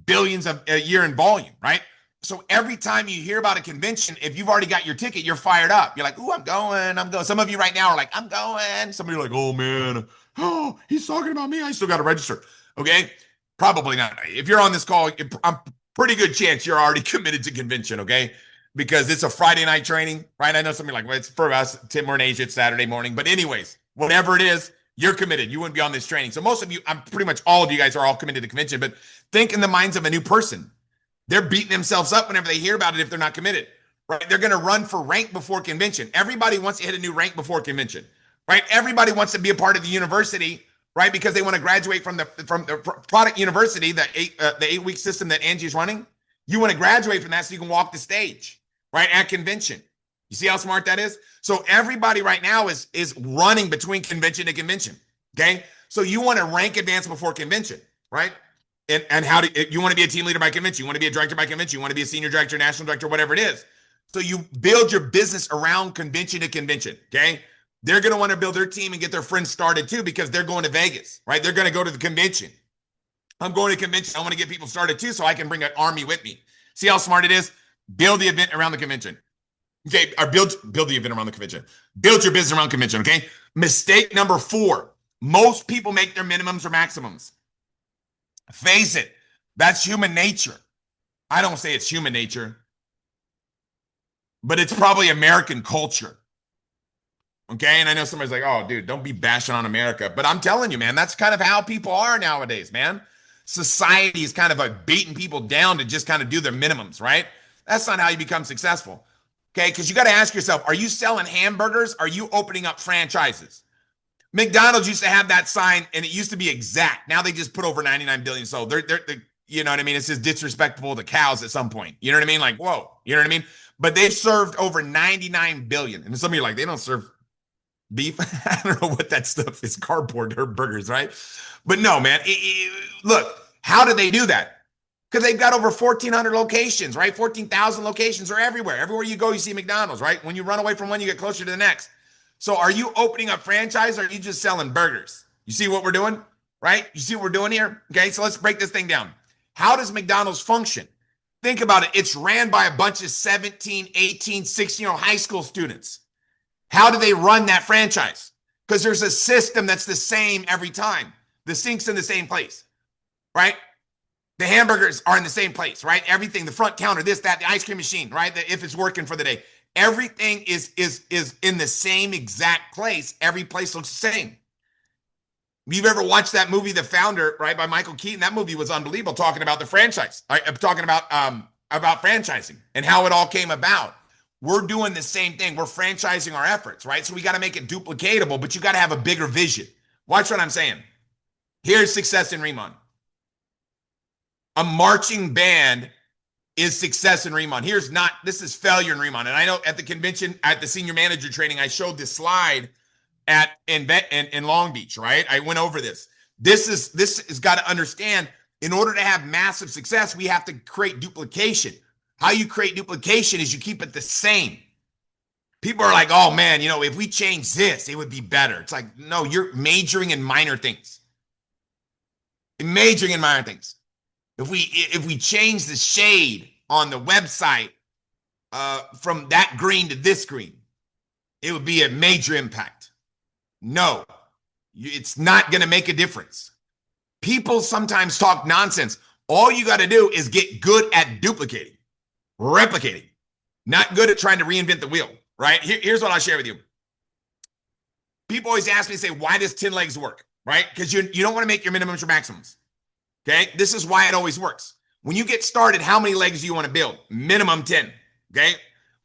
billions a year in volume, right? So every time you hear about a convention, if you've already got your ticket, you're fired up. You're like, ooh, I'm going. Some of you right now are like, I'm going. Some of you are like, oh man, oh, he's talking about me. I still got to register. Okay. Probably not. If you're on this call, I'm pretty good chance you're already committed to convention, okay? Because it's a Friday night training, right? I know somebody like, well, it's for us, Tim or Asia, it's Saturday morning. But anyways, whatever it is, you're committed. You wouldn't be on this training. So most of you, I'm pretty much all of you guys are all committed to convention. But think in the minds of a new person. They're beating themselves up whenever they hear about it if they're not committed, right? They're going to run for rank before convention. Everybody wants to hit a new rank before convention, right? Everybody wants to be a part of the university, right? Because they want to graduate from the product university, the 8-week system that Angie's running. You want to graduate from that so you can walk the stage, right? At convention. You see how smart that is? So everybody right now is running between convention to convention. Okay. So you want to rank advance before convention, right? And how do you want to be a team leader by convention? You want to be a director by convention? You want to be a senior director, national director, whatever it is. So you build your business around convention to convention. Okay. They're going to want to build their team and get their friends started too, because they're going to Vegas, right? They're going to go to the convention. I'm going to convention. I want to get people started too, so I can bring an army with me. See how smart it is? Build the event around the convention. Okay. Or build the event around the convention. Build your business around convention. Okay. Mistake number 4. Most people make their minimums or maximums. Face it. That's human nature. I don't say it's human nature, but it's probably American culture. Okay. And I know somebody's like, oh, dude, don't be bashing on America. But I'm telling you, man, that's kind of how people are nowadays, man. Society is kind of like beating people down to just kind of do their minimums, right? That's not how you become successful. Okay. Because you got to ask yourself, are you selling hamburgers? Are you opening up franchises? McDonald's used to have that sign, and it used to be exact. Now they just put over 99 billion sold. They're you know what I mean? It's just disrespectful to cows at some point. You know what I mean? Like, whoa, you know what I mean? But they served over 99 billion. And some of you are like, they don't serve beef. I don't know what that stuff is, cardboard or burgers, right? But no, man. Look, how did they do that? Because they've got over 1,400 locations, right? 14,000 locations are everywhere. Everywhere you go, you see McDonald's, right? When you run away from one, you get closer to the next. So are you opening up franchise, or are you just selling burgers? You see what we're doing, right? You see what we're doing here? Okay, so let's break this thing down. How does McDonald's function? Think about it. It's ran by a bunch of 17, 18, 16-year-old high school students. How do they run that franchise? Because there's a system that's the same every time. The sink's in the same place, right? The hamburgers are in the same place, right? Everything, the front counter, this, that, the ice cream machine, right? If it's working for the day. Everything is in the same exact place. Every place looks the same. You've ever watched that movie, The Founder, right, by Michael Keaton? That movie was unbelievable, talking about the franchise. I'm talking about franchising and how it all came about. We're doing the same thing. We're franchising our efforts, right? So we got to make it duplicatable, but you got to have a bigger vision. Watch what I'm saying. Here's success in Riman. A marching band is success in Riman. This is failure in Riman. And I know at the convention, at the senior manager training, I showed this slide in Long Beach, right? I went over this. This has got to understand, in order to have massive success, we have to create duplication. How you create duplication is you keep it the same. People are like, oh man, if we change this, it would be better. It's like, no, you're majoring in minor things. Majoring in minor things. If we change the shade on the website from that green to this green, it would be a major impact. No, it's not going to make a difference. People sometimes talk nonsense. All you got to do is get good at duplicating, replicating, not good at trying to reinvent the wheel, right? Here's what I'll share with you. People always ask me, say, why does 10 legs work, right? Because you don't want to make your minimums or maximums, okay? This is why it always works. When you get started, how many legs do you want to build? Minimum 10, okay?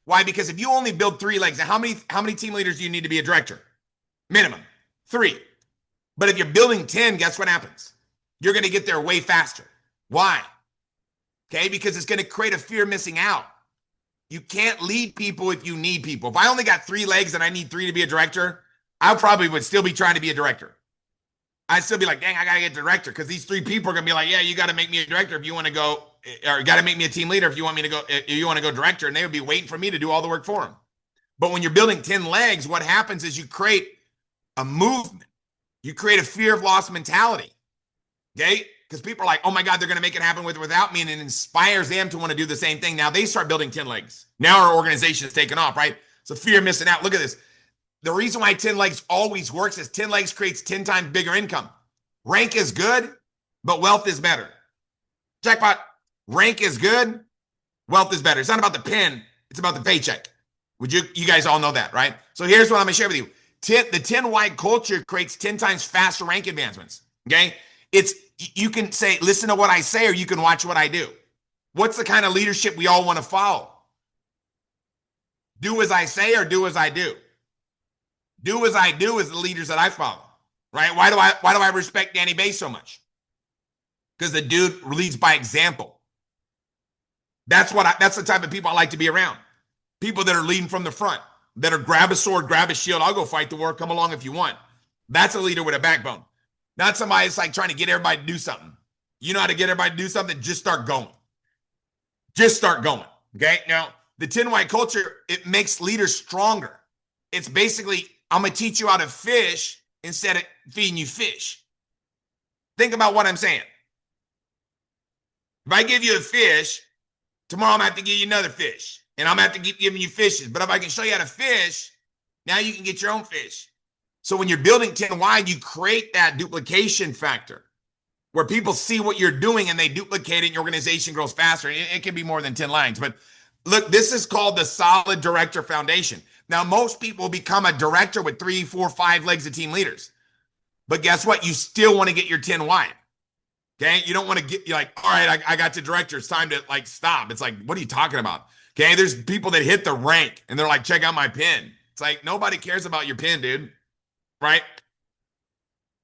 Why? Because if you only build 3 legs, how many team leaders do you need to be a director? Minimum 3. But if you're building 10, guess what happens? You're going to get there way faster. Why? Okay, because it's going to create a fear of missing out. You can't lead people if you need people. If I only got 3 legs and I need 3 to be a director, I probably would still be trying to be a director. I'd still be like, dang, I got to get director, because these 3 people are going to be like, yeah, you got to make me a director if you want to go, or got to make me a team leader if you want me to go, if you want to go director, and they would be waiting for me to do all the work for them. But when you're building 10 legs, what happens is you create a movement. You create a fear of loss mentality, okay? Because people are like, oh my God, they're going to make it happen with or without me, and it inspires them to want to do the same thing. Now they start building 10 legs. Now our organization is taking off, right? So fear of missing out. Look at this. The reason why 10 legs always works is 10 legs creates 10 times bigger income. Rank is good, but wealth is better. Jackpot. Rank is good, wealth is better. It's not about the pen, it's about the paycheck. You guys all know that, right? So here's what I'm going to share with you. The 10 wide culture creates 10 times faster rank advancements, okay? You can say, listen to what I say, or you can watch what I do. What's the kind of leadership we all want to follow? Do as I say or do as I do? Do as I do is the leaders that I follow, right? Why do I respect Danny Bay so much? Because the dude leads by example. That's the type of people I like to be around. People that are leading from the front, that are grab a sword, grab a shield. I'll go fight the war. Come along if you want. That's a leader with a backbone. Not somebody that's like trying to get everybody to do something. You know how to get everybody to do something? Just start going. Just start going. Okay. Now, the 10 white culture, it makes leaders stronger. It's basically, I'm going to teach you how to fish instead of feeding you fish. Think about what I'm saying. If I give you a fish, tomorrow I'm going to have to give you another fish. And I'm going to have to keep giving you fishes. But if I can show you how to fish, now you can get your own fish. So when you're building 10 wide, you create that duplication factor where people see what you're doing and they duplicate it and your organization grows faster. It can be more than 10 lines. But look, this is called the solid director foundation. Now, most people become a director with 3, 4, 5 legs of team leaders. But guess what? You still want to get your 10 wide. Okay? You don't want to get, you're like, all right, I got to director. It's time to like stop. It's like, what are you talking about? Okay? There's people that hit the rank and they're like, check out my pin. It's like, nobody cares about your pin, dude. Right?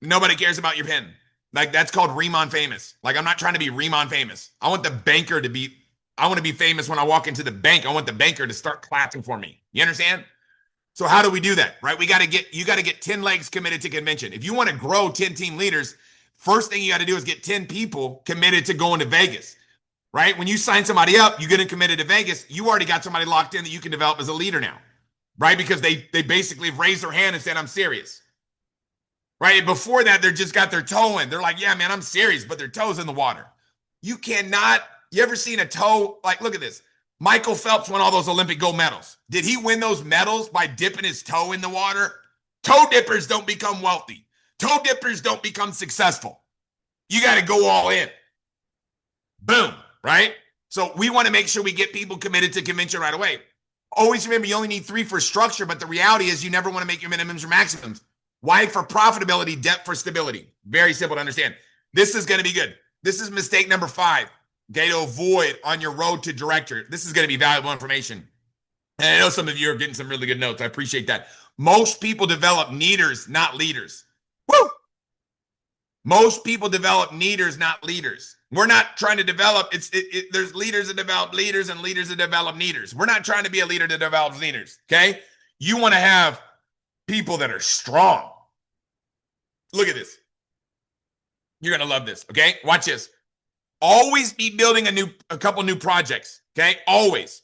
Nobody cares about your pin. Like, that's called Riman famous. Like, I'm not trying to be Riman famous. I want to be famous when I walk into the bank. I want the banker to start clapping for me. You understand? So how do we do that? Right? You got to get 10 legs committed to convention. If you want to grow 10 team leaders, first thing you got to do is get 10 people committed to going to Vegas. Right? When you sign somebody up, you get them committed to Vegas. You already got somebody locked in that you can develop as a leader now. Right? Because they basically have raised their hand and said, I'm serious. Right? Before that, they're just got their toe in. They're like, yeah, man, I'm serious, but their toe's in the water. You ever seen a toe? Like, look at this. Michael Phelps won all those Olympic gold medals. Did he win those medals by dipping his toe in the water? Toe dippers don't become wealthy. Toe dippers don't become successful. You got to go all in. Boom. Right? So we want to make sure we get people committed to convention right away. Always remember, you only need 3 for structure, but the reality is you never want to make your minimums or maximums. Why? For profitability, depth for stability. Very simple to understand. This is going to be good. This is mistake number 5. Okay, to avoid on your road to director. This is going to be valuable information. And I know some of you are getting some really good notes. I appreciate that. Most people develop needers, not leaders. Woo! Most people develop leaders, not leaders. We're not trying to develop, there's leaders that develop leaders and leaders that develop leaders. We're not trying to be a leader that develops leaders, okay? You want to have people that are strong. Look at this. You're going to love this, okay? Watch this. Always be building a couple new projects, okay? Always.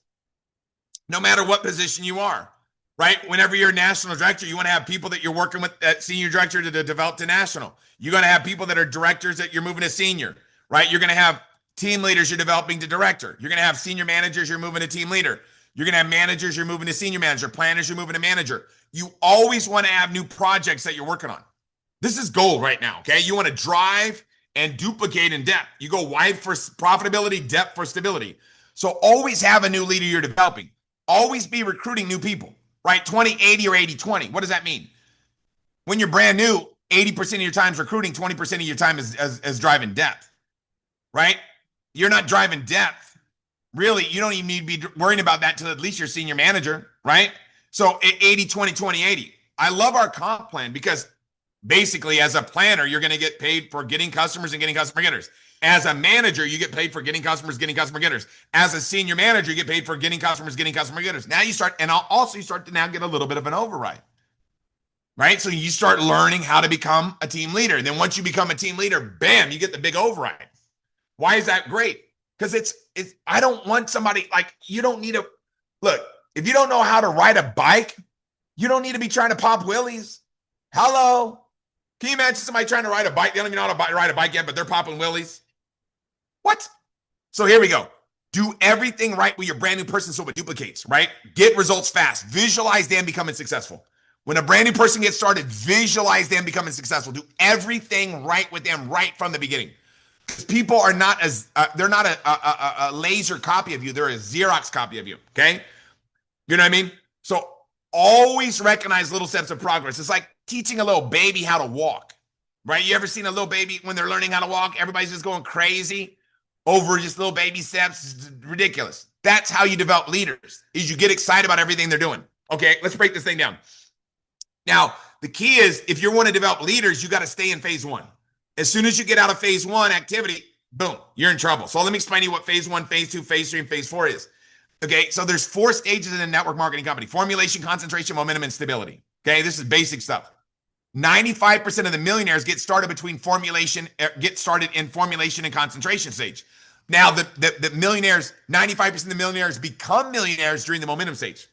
No matter what position you are, right? Whenever you're a national director, you want to have people that you're working with at senior director to develop to national. You're going to have people that are directors that you're moving to senior, right? You're going to have team leaders you're developing to director. You're going to have senior managers you're moving to team leader. You're going to have managers you're moving to senior manager. Planners you're moving to manager. You always want to have new projects that you're working on. This is gold right now, okay? You want to drive and duplicate in depth. You go wide for profitability, depth for stability. So always have a new leader you're developing. Always be recruiting new people, right? 20-80 or 80-20. What does that mean? When you're brand new, 80% of your time is recruiting, 20% of your time is driving depth, right? You're not driving depth. Really, you don't even need to be worrying about that till at least you're senior manager, right? So 80-20, 20-80. I love our comp plan because basically, as a planner, you're going to get paid for getting customers and getting customer getters. As a manager, you get paid for getting customers, getting customer getters. As a senior manager, you get paid for getting customers, getting customer getters. Now you start, and also you start to now get a little bit of an override, right? So you start learning how to become a team leader. And then once you become a team leader, bam, you get the big override. Why is that great? Because I don't want somebody like, you don't need look, if you don't know how to ride a bike, you don't need to be trying to pop wheelies. Hello. Can you imagine somebody trying to ride a bike? They don't even know how to ride a bike yet, but they're popping wheelies. What? So here we go. Do everything right with your brand new person so it duplicates, right? Get results fast. Visualize them becoming successful. When a brand new person gets started, visualize them becoming successful. Do everything right with them right from the beginning. Because people are not they're not a laser copy of you. They're a Xerox copy of you, okay? You know what I mean? So always recognize little steps of progress. It's like teaching a little baby how to walk, right? You ever seen a little baby when they're learning how to walk? Everybody's just going crazy over just little baby steps. It's ridiculous. That's how you develop leaders, is you get excited about everything they're doing. Okay, let's break this thing down. Now, the key is if you want to develop leaders, you got to stay in phase one. As soon as you get out of phase one activity, boom, you're in trouble. So let me explain to you what phase one, phase two, phase three, and phase four is. Okay, so there's 4 stages in a network marketing company: formulation, concentration, momentum, and stability. Okay, this is basic stuff. 95% of the millionaires get started in formulation and concentration stage. Now, the millionaires, 95% of the millionaires become millionaires during the momentum stage.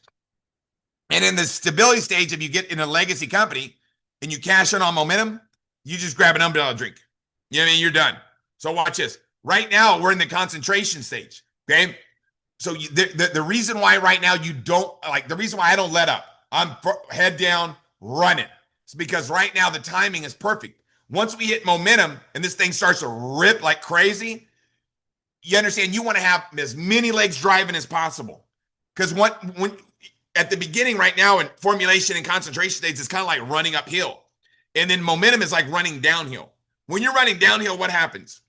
And in the stability stage, if you get in a legacy company and you cash in on momentum, you just grab an umbrella drink. You know what I mean? You're done. So watch this. Right now, we're in the concentration stage. Okay. So the reason why right now you don't the reason why I don't let up, I'm head down, running. It's because right now the timing is perfect. Once we hit momentum and this thing starts to rip like crazy, you understand you want to have as many legs driving as possible. Because when at the beginning right now in formulation and concentration states, it's kind of like running uphill. And then momentum is like running downhill. When you're running downhill, what happens?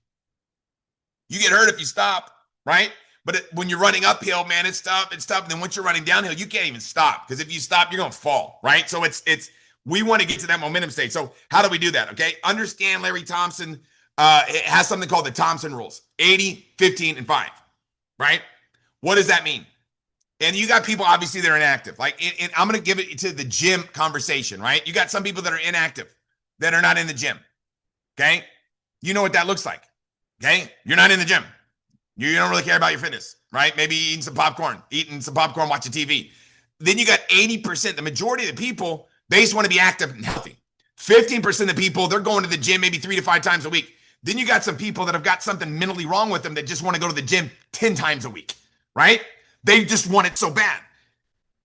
You get hurt if you stop, right? But when you're running uphill, man, it's tough. It's tough. And then once you're running downhill, you can't even stop, because if you stop, you're going to fall, right? So we want to get to that momentum state. So how do we do that? Okay. Understand Larry Thompson it has something called the Thompson rules: 80, 15, and 5, right? What does that mean? And you got people, obviously, that are inactive. I'm going to give it to the gym conversation, right? You got some people that are inactive, that are not in the gym. Okay. You know what that looks like. Okay. You're not in the gym. You don't really care about your fitness, right? Maybe eating some popcorn, watching TV. Then you got 80%, the majority of the people, they just want to be active and healthy. 15% of the people, they're going to the gym maybe 3 to 5 times a week. Then you got some people that have got something mentally wrong with them that just want to go to the gym 10 times a week, right? They just want it so bad.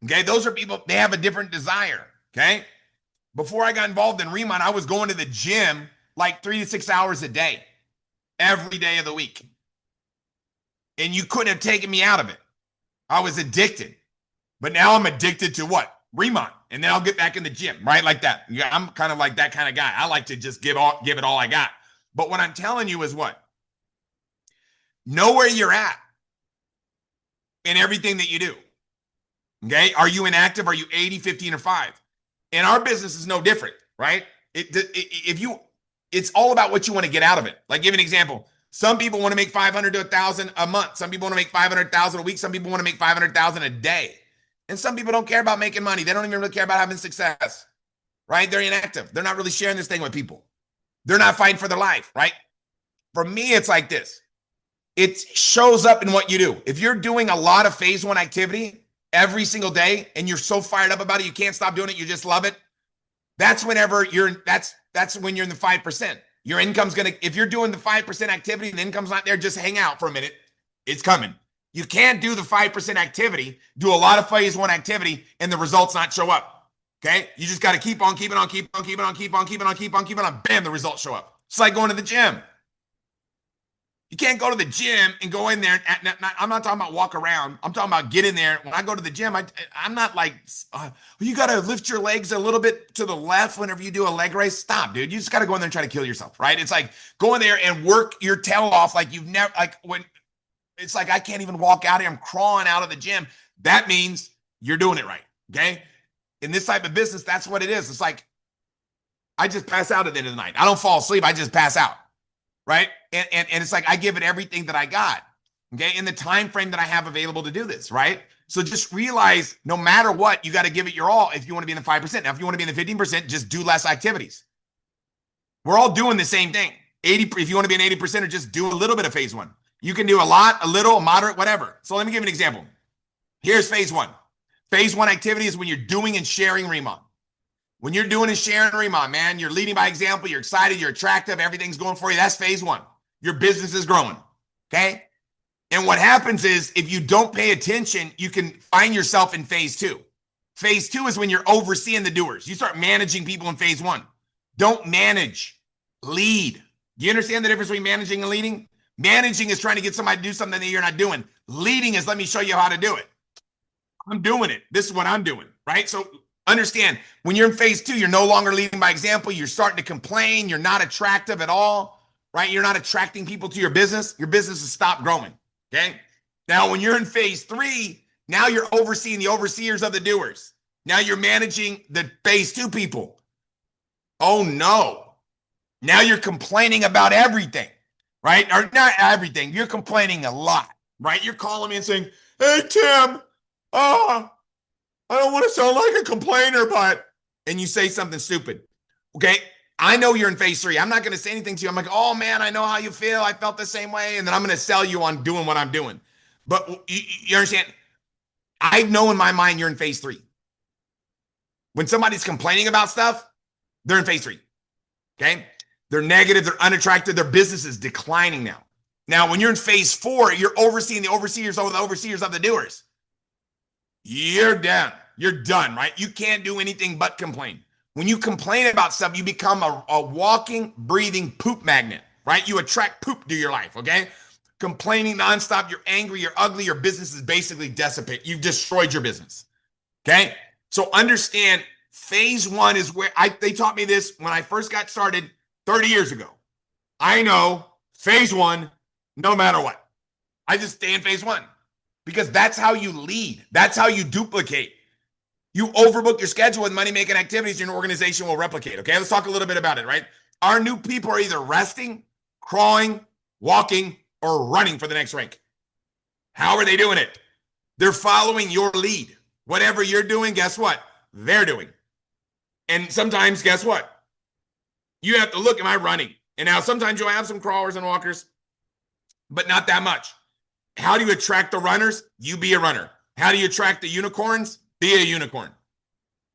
Okay, those are people, they have a different desire, okay? Before I got involved in Riman, I was going to the gym like 3 to 6 hours a day, every day of the week. And you couldn't have taken me out of it. I was addicted. But now I'm addicted to what? Riman. And then I'll get back in the gym, right? Like that. Yeah, I'm kind of like that kind of guy. I like to just give it all I got. But what I'm telling you is what? Know where you're at in everything that you do. Okay? Are you inactive? Are you 80, 15, or 5? And our business is no different, right? If you it's all about what you want to get out of it. Like, give an example. Some people want to make 500 to 1,000 a month. Some people want to make 500,000 a week. Some people want to make 500,000 a day. And some people don't care about making money. They don't even really care about having success, right? They're inactive. They're not really sharing this thing with people. They're not fighting for their life, right? For me, it's like this. It shows up in what you do. If you're doing a lot of phase one activity every single day and you're so fired up about it, you can't stop doing it, you just love it, that's whenever that's when you're in the 5%. Your income's gonna, if you're doing the 5% activity and the income's not there, just hang out for a minute. It's coming. You can't do the 5% activity, do a lot of phase one activity, and the results not show up. Okay? You just got to keep on keeping on, keep on keeping on, keep on keeping on, keep on keeping on. Bam, the results show up. It's like going to the gym. You can't go to the gym and go in there. I'm not talking about walk around. I'm talking about get in there. When I go to the gym, I'm not like, you got to lift your legs a little bit to the left whenever you do a leg raise. Stop, dude. You just got to go in there and try to kill yourself, right? It's like go in there and work your tail off like you've never, like when it's like I can't even walk out here. I'm crawling out of the gym. That means you're doing it right, okay? In this type of business, that's what it is. It's like I just pass out at the end of the night. I don't fall asleep. I just pass out. Right. And it's like I give it everything that I got. Okay. In the time frame that I have available to do this. Right. So just realize no matter what, you got to give it your all if you want to be in the 5%. Now, if you want to be in the 15%, just do less activities. We're all doing the same thing. 80, if you want to be an 80%, or just do a little bit of phase one. You can do a lot, a little, a moderate, whatever. So let me give you an example. Here's phase one. Phase one activity is when you're doing and sharing Riman. When you're doing and sharing Riman, man, you're leading by example, you're excited, you're attractive, everything's going for you. That's phase one. Your business is growing, okay? And what happens is if you don't pay attention, you can find yourself in phase two. Phase two is when you're overseeing the doers. You start managing people in phase one. Don't manage, lead. Do you understand the difference between managing and leading? Managing is trying to get somebody to do something that you're not doing. Leading is let me show you how to do it. I'm doing it. This is what I'm doing, right? So understand, when you're in phase two, you're no longer leading by example. You're starting to complain. You're not attractive at all, right? You're not attracting people to your business. Your business has stopped growing, okay? Now, when you're in phase three, now you're overseeing the overseers of the doers. Now you're managing the phase two people. Oh, no. Now you're complaining about everything, right? Or not everything. You're complaining a lot, right? You're calling me and saying, hey, Tim, I don't want to sound like a complainer, but, and you say something stupid. Okay. I know you're in phase three. I'm not going to say anything to you. I'm like, oh man, I know how you feel. I felt the same way. And then I'm going to sell you on doing what I'm doing. But you understand? I know in my mind, you're in phase three. When somebody's complaining about stuff, they're in phase three. Okay. They're negative. They're unattractive. Their business is declining now. Now, when you're in phase four, you're overseeing the overseers over the overseers of the doers. You're done. You're done, right? You can't do anything but complain. When you complain about stuff, you become a walking, breathing poop magnet, right? You attract poop to your life, okay? Complaining nonstop, you're angry, you're ugly, your business is basically dissipate. You've destroyed your business, okay? So understand, phase one is where they taught me this when I first got started 30 years ago. I know phase one, no matter what. I just stay in phase one. Because that's how you lead. That's how you duplicate. You overbook your schedule with money-making activities your organization will replicate. Okay, let's talk a little bit about it, right? Our new people are either resting, crawling, walking, or running for the next rank. How are they doing it? They're following your lead. Whatever you're doing, guess what? They're doing. And sometimes, guess what? You have to look, am I running? And now sometimes you'll have some crawlers and walkers, but not that much. How do you attract the runners? You be a runner. How do you attract the unicorns? Be a unicorn.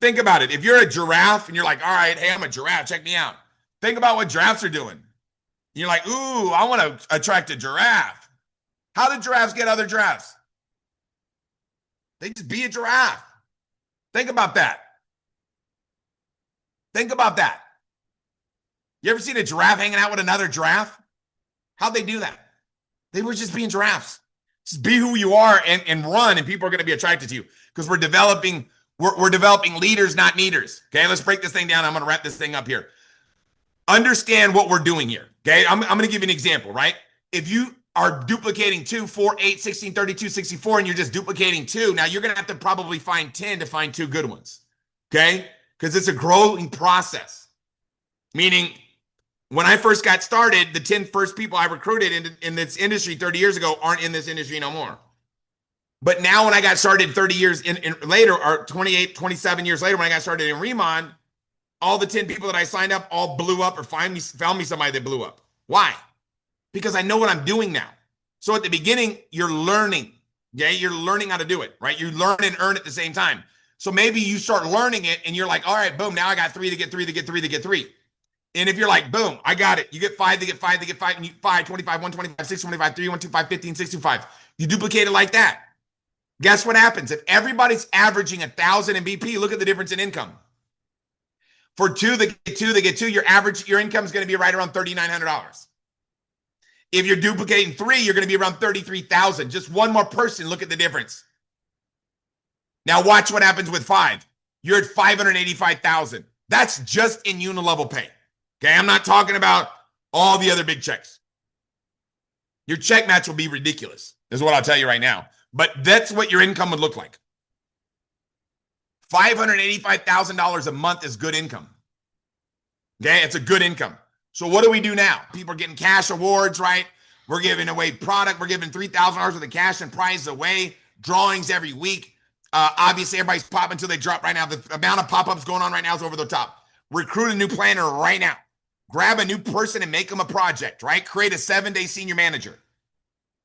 Think about it. If you're a giraffe and you're like, all right, hey, I'm a giraffe, check me out. Think about what giraffes are doing. You're like, ooh, I want to attract a giraffe. How do giraffes get other giraffes? They just be a giraffe. Think about that. Think about that. You ever seen a giraffe hanging out with another giraffe? How'd they do that? They were just being giraffes. Just be who you are and run, and people are going to be attracted to you because we're developing leaders, not needers. Okay, let's break this thing down. I'm going to wrap this thing up here. Understand what we're doing here. Okay, I'm going to give you an example, right? If you are duplicating 2, 4, 8, 16, 32, 64, and you're just duplicating 2, now you're going to have to probably find 10 to find 2 good ones. Okay, because it's a growing process. Meaning, When I first got started, the 10 first people I recruited in this industry 30 years ago aren't in this industry no more. But now when I got started 30 years in later, or 28, 27 years later, when I got started in Riman, all the 10 people that I signed up all blew up or found me somebody that blew up. Why? Because I know what I'm doing now. So at the beginning, you're learning. Okay, you're learning how to do it, right? You learn and earn at the same time. So maybe you start learning it and you're like, all right, boom, now I got 3 to get 3 to get 3 to get 3. And if you're like, boom, I got it. You get 5 to get 5 to get 5, and you 5, 25, 125, 625, 3, 125, 15, 625. You duplicate it like that. Guess what happens? If everybody's averaging 1,000 in BP, look at the difference in income. For 2 that get 2, your income is going to be right around $3,900. If you're duplicating 3, you're going to be around 33,000. Just one more person, look at the difference. Now watch what happens with 5. You're at 585,000. That's just in unilevel pay. Okay, I'm not talking about all the other big checks. Your check match will be ridiculous, is what I'll tell you right now. But that's what your income would look like. $585,000 a month is good income. Okay, it's a good income. So what do we do now? People are getting cash awards, right? We're giving away product. We're giving $3,000 worth of cash and prizes away. Drawings every week. Obviously, everybody's popping until they drop right now. The amount of pop-ups going on right now is over the top. Recruit a new planner right now. Grab a new person and make them a project, right? Create a 7-day senior manager.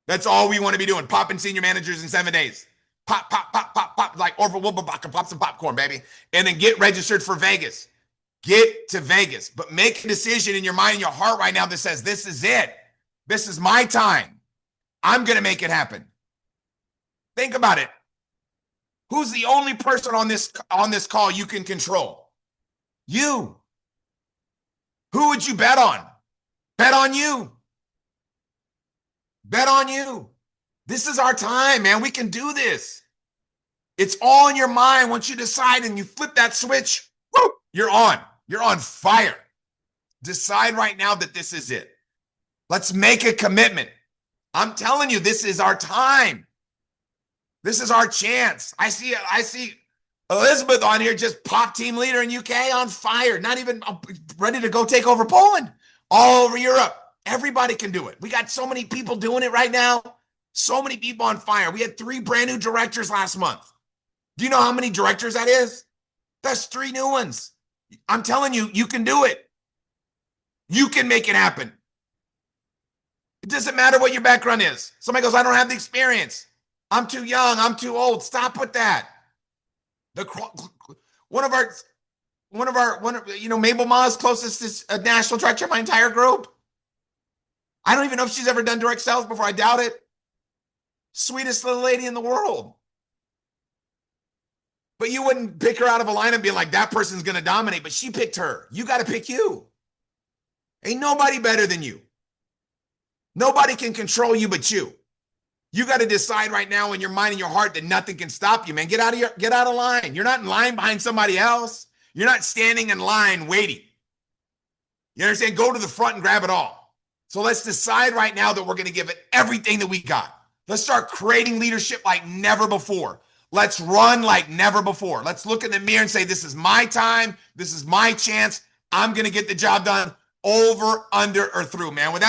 That's all we want to be doing. Popping senior managers in 7 days. Pop, pop, pop, pop, pop, like Orville Wilbur, pop some popcorn, baby. And then get registered for Vegas. Get to Vegas. But make a decision in your mind and your heart right now that says, this is it. This is my time. I'm going to make it happen. Think about it. Who's the only person on this call you can control? You. Who would you bet on? Bet on you. Bet on you. This is our time, man. We can do this. It's all in your mind. Once you decide and you flip that switch, whoop, you're on. You're on fire. Decide right now that this is it. Let's make a commitment. I'm telling you, this is our time. This is our chance. I see Elizabeth on here, just pop team leader in UK, on fire. Not even ready to go take over Poland. All over Europe. Everybody can do it. We got so many people doing it right now. So many people on fire. We had 3 brand new directors last month. Do you know how many directors that is? That's 3 new ones. I'm telling you, you can do it. You can make it happen. It doesn't matter what your background is. Somebody goes, I don't have the experience. I'm too young. I'm too old. Stop with that. Mabel Ma's closest is a national director of my entire group. I don't even know if she's ever done direct sales before. I doubt it. Sweetest little lady in the world. But you wouldn't pick her out of a lineup and be like, that person's going to dominate. But she picked her. You got to pick you. Ain't nobody better than you. Nobody can control you but you. You got to decide right now in your mind and your heart that nothing can stop you, man. Get out of line. You're not in line behind somebody else. You're not standing in line waiting. You understand? Go to the front and grab it all. So let's decide right now that we're going to give it everything that we got. Let's start creating leadership like never before. Let's run like never before. Let's look in the mirror and say, this is my time. This is my chance. I'm going to get the job done over, under, or through, man. With that